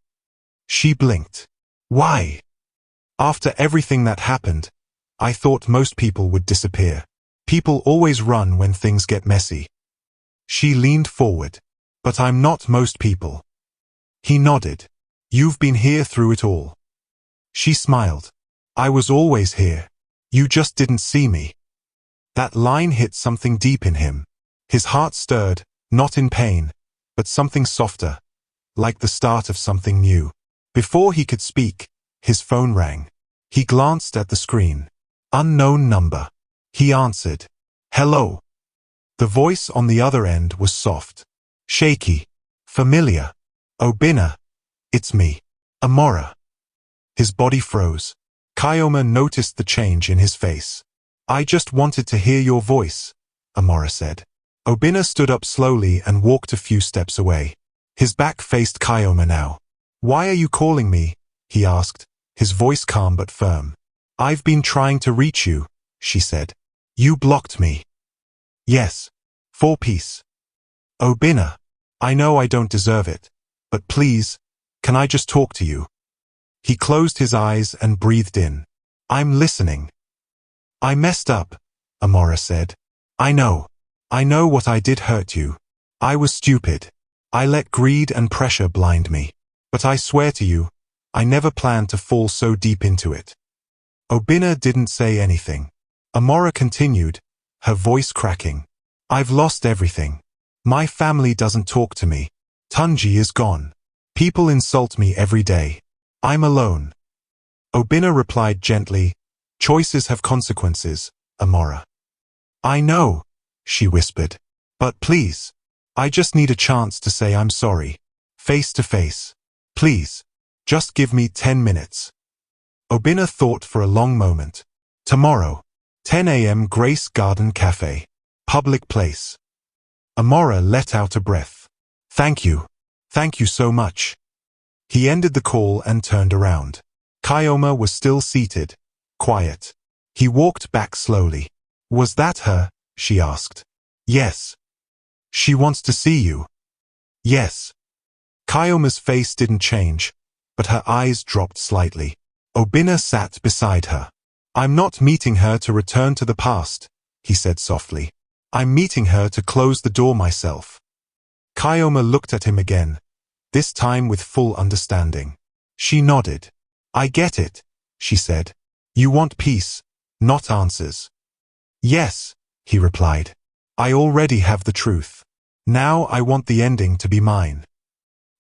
She blinked. "Why?" "After everything that happened, I thought most people would disappear. People always run when things get messy." She leaned forward. "But I'm not most people." He nodded. "You've been here through it all." She smiled. "I was always here. You just didn't see me." That line hit something deep in him. His heart stirred, not in pain, but something softer, like the start of something new. Before he could speak, his phone rang. He glanced at the screen. Unknown number. He answered. "Hello." The voice on the other end was soft, shaky, familiar. "Obinna, it's me, Amora." His body froze. Kyoma noticed the change in his face. "I just wanted to hear your voice," Amora said. Obinna stood up slowly and walked a few steps away. His back faced Kyoma now. "Why are you calling me?" he asked, his voice calm but firm. "I've been trying to reach you," she said. "You blocked me." "Yes. For peace." "Obinna, I know I don't deserve it, but please, can I just talk to you?" He closed his eyes and breathed in. "I'm listening." "I messed up," Amora said. "I know. I know what I did hurt you. I was stupid. I let greed and pressure blind me. But I swear to you, I never planned to fall so deep into it." Obinna didn't say anything. Amora continued, her voice cracking. "I've lost everything. My family doesn't talk to me. Tanji is gone. People insult me every day. I'm alone." Obinna replied gently, "Choices have consequences, Amora." "I know," she whispered. "But please, I just need a chance to say I'm sorry. Face to face. Please, just give me 10 minutes. Obinna thought for a long moment. "Tomorrow, 10 a.m. Grace Garden Cafe. Public place." Amora let out a breath. "Thank you. Thank you so much." He ended the call and turned around. Kyoma was still seated, quiet. He walked back slowly. "Was that her?" she asked. "Yes." "She wants to see you." "Yes." Kyoma's face didn't change, but her eyes dropped slightly. Obinna sat beside her. "I'm not meeting her to return to the past," he said softly. "I'm meeting her to close the door myself." Kyoma looked at him again, this time with full understanding. She nodded. "I get it," she said. "You want peace, not answers." "Yes," he replied. "I already have the truth. Now I want the ending to be mine."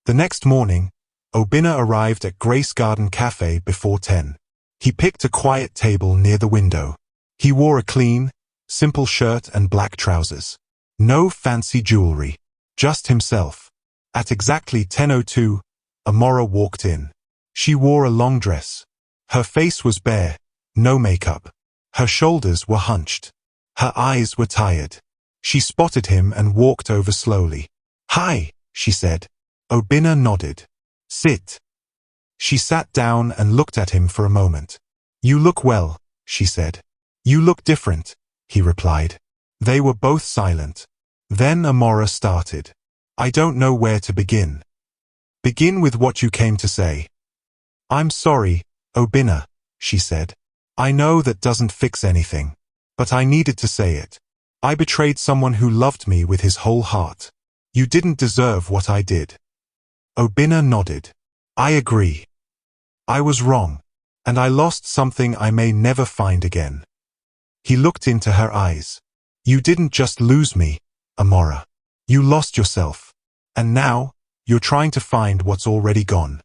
The next morning, Obinna arrived at Grace Garden Cafe before 10. He picked a quiet table near the window. He wore a clean, simple shirt and black trousers. No fancy jewelry. Just himself. At exactly 10:02, Amora walked in. She wore a long dress. Her face was bare, no makeup. Her shoulders were hunched. Her eyes were tired. She spotted him and walked over slowly. "Hi," she said. Obinna nodded. "Sit." She sat down and looked at him for a moment. "You look well," she said. "You look different," he replied. They were both silent. Then Amora started. "I don't know where to begin." "Begin with what you came to say." "I'm sorry, Obinna," she said. "I know that doesn't fix anything. But I needed to say it. I betrayed someone who loved me with his whole heart. You didn't deserve what I did." Obinna nodded. "I agree. I was wrong. And I lost something I may never find again." He looked into her eyes. "You didn't just lose me, Amora. You lost yourself. And now, you're trying to find what's already gone."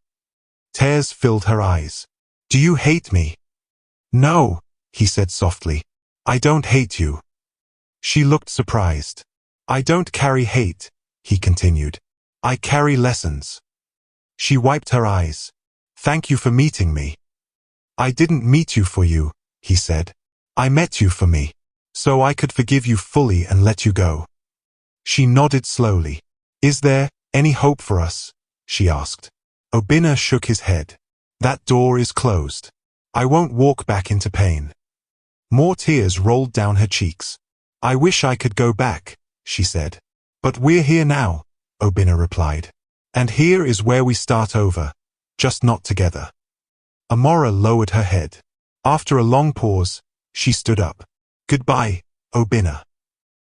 Tears filled her eyes. "Do you hate me?" "No," he said softly. "I don't hate you." She looked surprised. "I don't carry hate," he continued. "I carry lessons." She wiped her eyes. "Thank you for meeting me." "I didn't meet you for you," he said. "I met you for me. So I could forgive you fully and let you go." She nodded slowly. "Is there any hope for us?" she asked. Obinna shook his head. "That door is closed. I won't walk back into pain." More tears rolled down her cheeks. "I wish I could go back," she said. "But we're here now," Obinna replied. "And here is where we start over, just not together." Amora lowered her head. After a long pause, she stood up. "Goodbye, Obinna."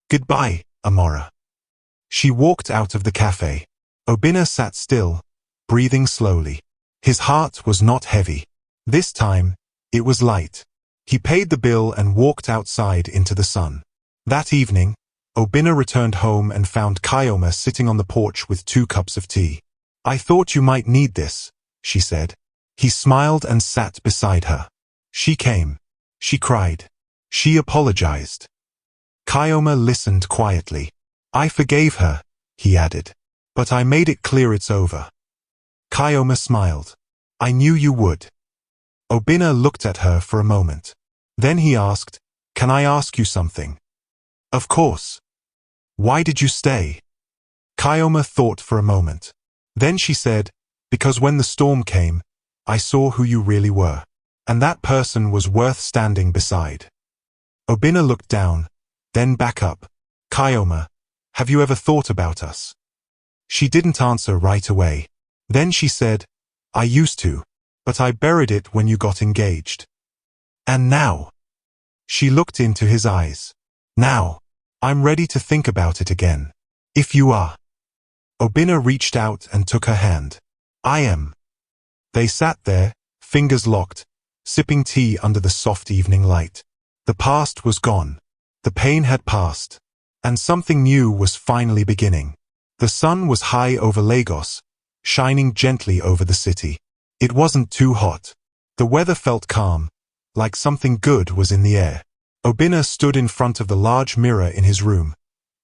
"Goodbye, Amora." She walked out of the cafe. Obinna sat still, breathing slowly. His heart was not heavy. This time, it was light. He paid the bill and walked outside into the sun. That evening, Obinna returned home and found Kyoma sitting on the porch with 2 cups of tea. "I thought you might need this," she said. He smiled and sat beside her. She came. She cried. She apologized. Kyoma listened quietly. "I forgave her," he added. "But I made it clear it's over." Kyoma smiled. "I knew you would." Obinna looked at her for a moment. Then he asked, "Can I ask you something?" "Of course." "Why did you stay?" Kyoma thought for a moment. Then she said, "Because when the storm came, I saw who you really were. And that person was worth standing beside." Obinna looked down, then back up. "Kyoma, have you ever thought about us?" She didn't answer right away. Then she said, "I used to, but I buried it when you got engaged." "And now?" She looked into his eyes. "Now, I'm ready to think about it again. If you are." Obinna reached out and took her hand. "I am." They sat there, fingers locked, sipping tea under the soft evening light. The past was gone. The pain had passed. And something new was finally beginning. The sun was high over Lagos, shining gently over the city. It wasn't too hot. The weather felt calm, like something good was in the air. Obinna stood in front of the large mirror in his room,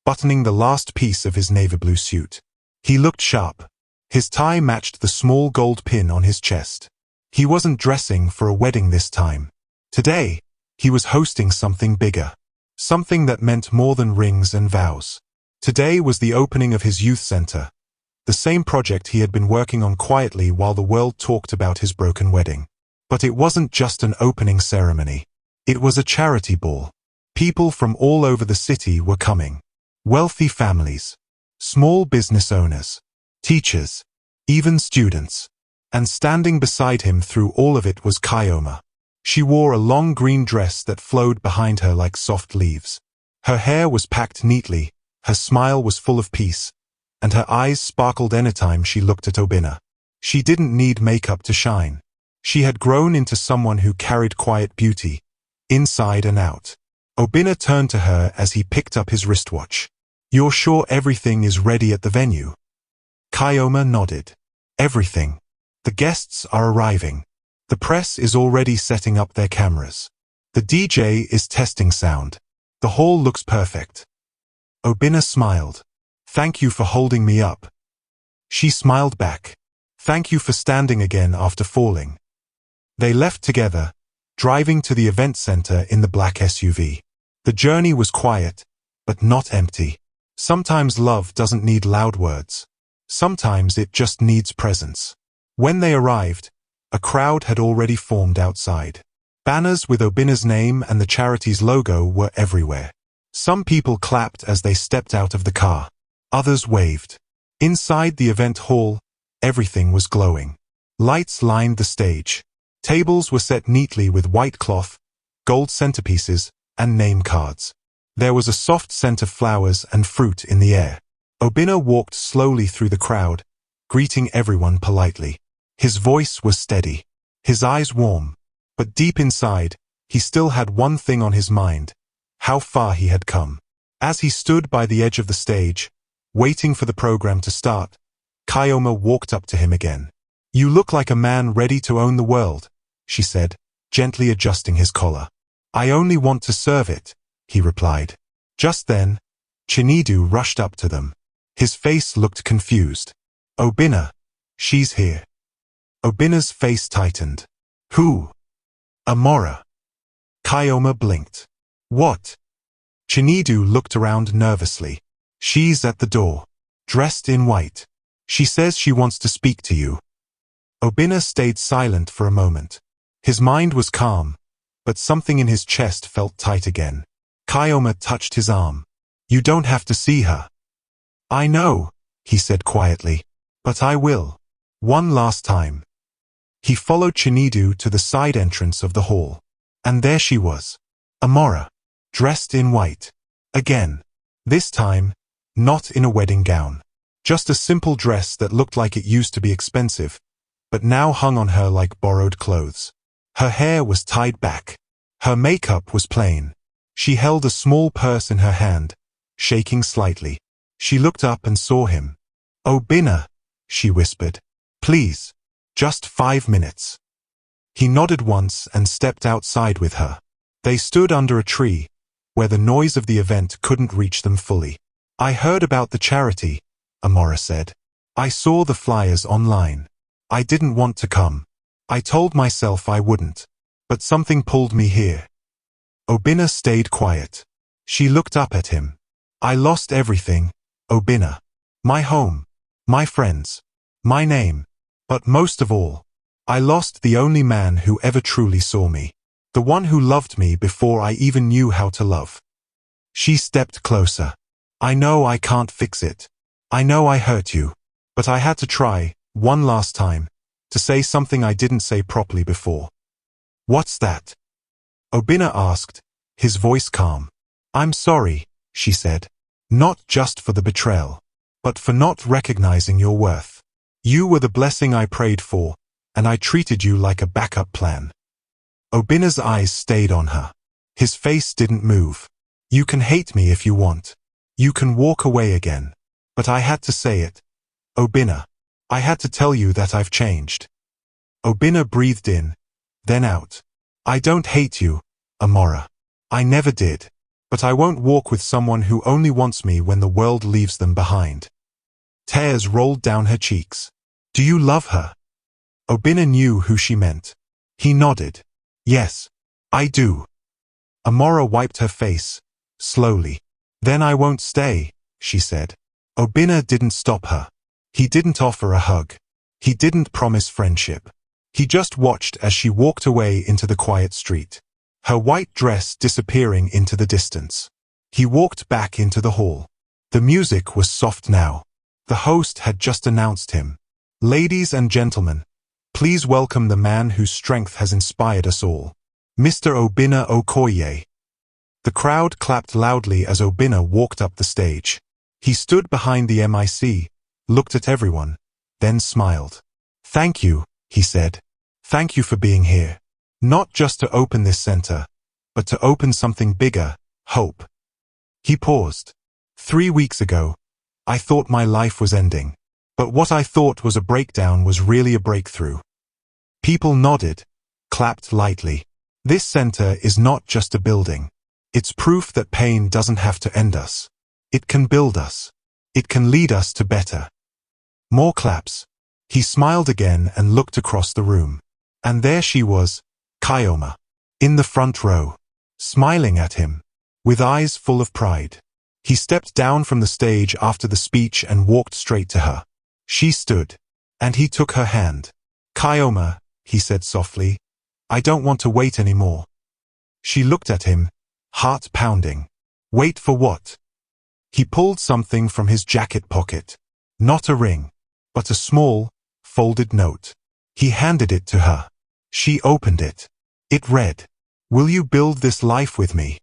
buttoning the last piece of his navy blue suit. He looked sharp. His tie matched the small gold pin on his chest. He wasn't dressing for a wedding this time. Today, he was hosting something bigger. Something that meant more than rings and vows. Today was the opening of his youth center, the same project he had been working on quietly while the world talked about his broken wedding. But it wasn't just an opening ceremony. It was a charity ball. People from all over the city were coming. Wealthy families, small business owners, teachers, even students. And standing beside him through all of it was Kyoma. She wore a long green dress that flowed behind her like soft leaves. Her hair was packed neatly, her smile was full of peace, and her eyes sparkled anytime she looked at Obinna. She didn't need makeup to shine. She had grown into someone who carried quiet beauty, inside and out. Obinna turned to her as he picked up his wristwatch. "You're sure everything is ready at the venue?" Kyoma nodded. "Everything. The guests are arriving. The press is already setting up their cameras. The DJ is testing sound. The hall looks perfect." Obinna smiled. "Thank you for holding me up." She smiled back. "Thank you for standing again after falling." They left together, driving to the event center in the black SUV. The journey was quiet, but not empty. Sometimes love doesn't need loud words. Sometimes it just needs presence. When they arrived, A crowd had already formed outside. Banners with Obinna's name and the charity's logo were everywhere. Some people clapped as they stepped out of the car. Others waved. Inside the event hall, everything was glowing. Lights lined the stage. Tables were set neatly with white cloth, gold centerpieces, and name cards. There was a soft scent of flowers and fruit in the air. Obinna walked slowly through the crowd, greeting everyone politely. His voice was steady, his eyes warm, but deep inside, he still had one thing on his mind: how far he had come. As he stood by the edge of the stage, waiting for the program to start, Kyoma walked up to him again. "You look like a man ready to own the world," she said, gently adjusting his collar. "I only want to serve it," he replied. Just then, Chinedu rushed up to them. His face looked confused. "Obinna, she's here." Obinna's face tightened. "Who?" "Amora." Kyoma blinked. "What?" Chinedu looked around nervously. "She's at the door, dressed in white. She says she wants to speak to you." Obinna stayed silent for a moment. His mind was calm, but something in his chest felt tight again. Kyoma touched his arm. "You don't have to see her." "I know," he said quietly, "but I will. One last time." He followed Chinedu to the side entrance of the hall. And there she was, Amora, dressed in white. Again. This time, not in a wedding gown. Just a simple dress that looked like it used to be expensive, but now hung on her like borrowed clothes. Her hair was tied back. Her makeup was plain. She held a small purse in her hand, shaking slightly. She looked up and saw him. "Obinna," she whispered. "Please, just 5 minutes." He nodded once and stepped outside with her. They stood under a tree, where the noise of the event couldn't reach them fully. "I heard about the charity," Amora said. "I saw the flyers online. I didn't want to come. I told myself I wouldn't. But something pulled me here." Obinna stayed quiet. She looked up at him. "I lost everything, Obinna. My home, my friends, my name. But most of all, I lost the only man who ever truly saw me. The one who loved me before I even knew how to love." She stepped closer. "I know I can't fix it. I know I hurt you. But I had to try, one last time, to say something I didn't say properly before." "What's that?" Obinna asked, his voice calm. "I'm sorry," she said. "Not just for the betrayal, but for not recognizing your worth. You were the blessing I prayed for, and I treated you like a backup plan." Obinna's eyes stayed on her. His face didn't move. "You can hate me if you want. You can walk away again. But I had to say it. Obinna. I had to tell you that I've changed." Obinna breathed in, then out. "I don't hate you, Amora. I never did. But I won't walk with someone who only wants me when the world leaves them behind." Tears rolled down her cheeks. "Do you love her?" Obinna knew who she meant. He nodded. "Yes, I do." Amora wiped her face, slowly. "Then I won't stay," she said. Obinna didn't stop her. He didn't offer a hug. He didn't promise friendship. He just watched as she walked away into the quiet street, her white dress disappearing into the distance. He walked back into the hall. The music was soft now. The host had just announced him. "Ladies and gentlemen, please welcome the man whose strength has inspired us all, Mr. Obinna Okoye." The crowd clapped loudly as Obinna walked up the stage. He stood behind the mic, looked at everyone, then smiled. "Thank you," he said. "Thank you for being here. Not just to open this center, but to open something bigger, hope." He paused. 3 weeks ago, I thought my life was ending. But what I thought was a breakdown was really a breakthrough." People nodded, clapped lightly. This center is not just a building. It's proof that pain doesn't have to end us. It can build us. It can lead us to better. More claps. He smiled again and looked across the room. And there she was, Kyoma, in the front row, smiling at him, with eyes full of pride. He stepped down from the stage after the speech and walked straight to her. She stood, and he took her hand. "Kyoma, he said softly. I don't want to wait anymore. She looked at him, heart pounding. Wait for what? He pulled something from his jacket pocket. Not a ring, but a small, folded note. He handed it to her. She opened it. It read, "Will you build this life with me?"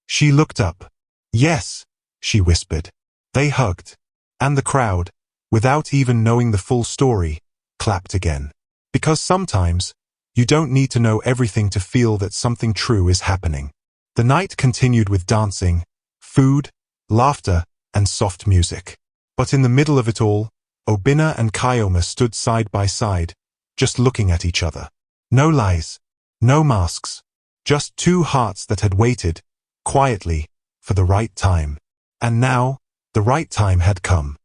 She looked up. Yes, she whispered. They hugged. And the crowd, without even knowing the full story, clapped again. Because sometimes, you don't need to know everything to feel that something true is happening. The night continued with dancing, food, laughter, and soft music. But in the middle of it all, Obinna and Kyoma stood side by side, just looking at each other. No lies, no masks, just two hearts that had waited, quietly, for the right time. And now, the right time had come.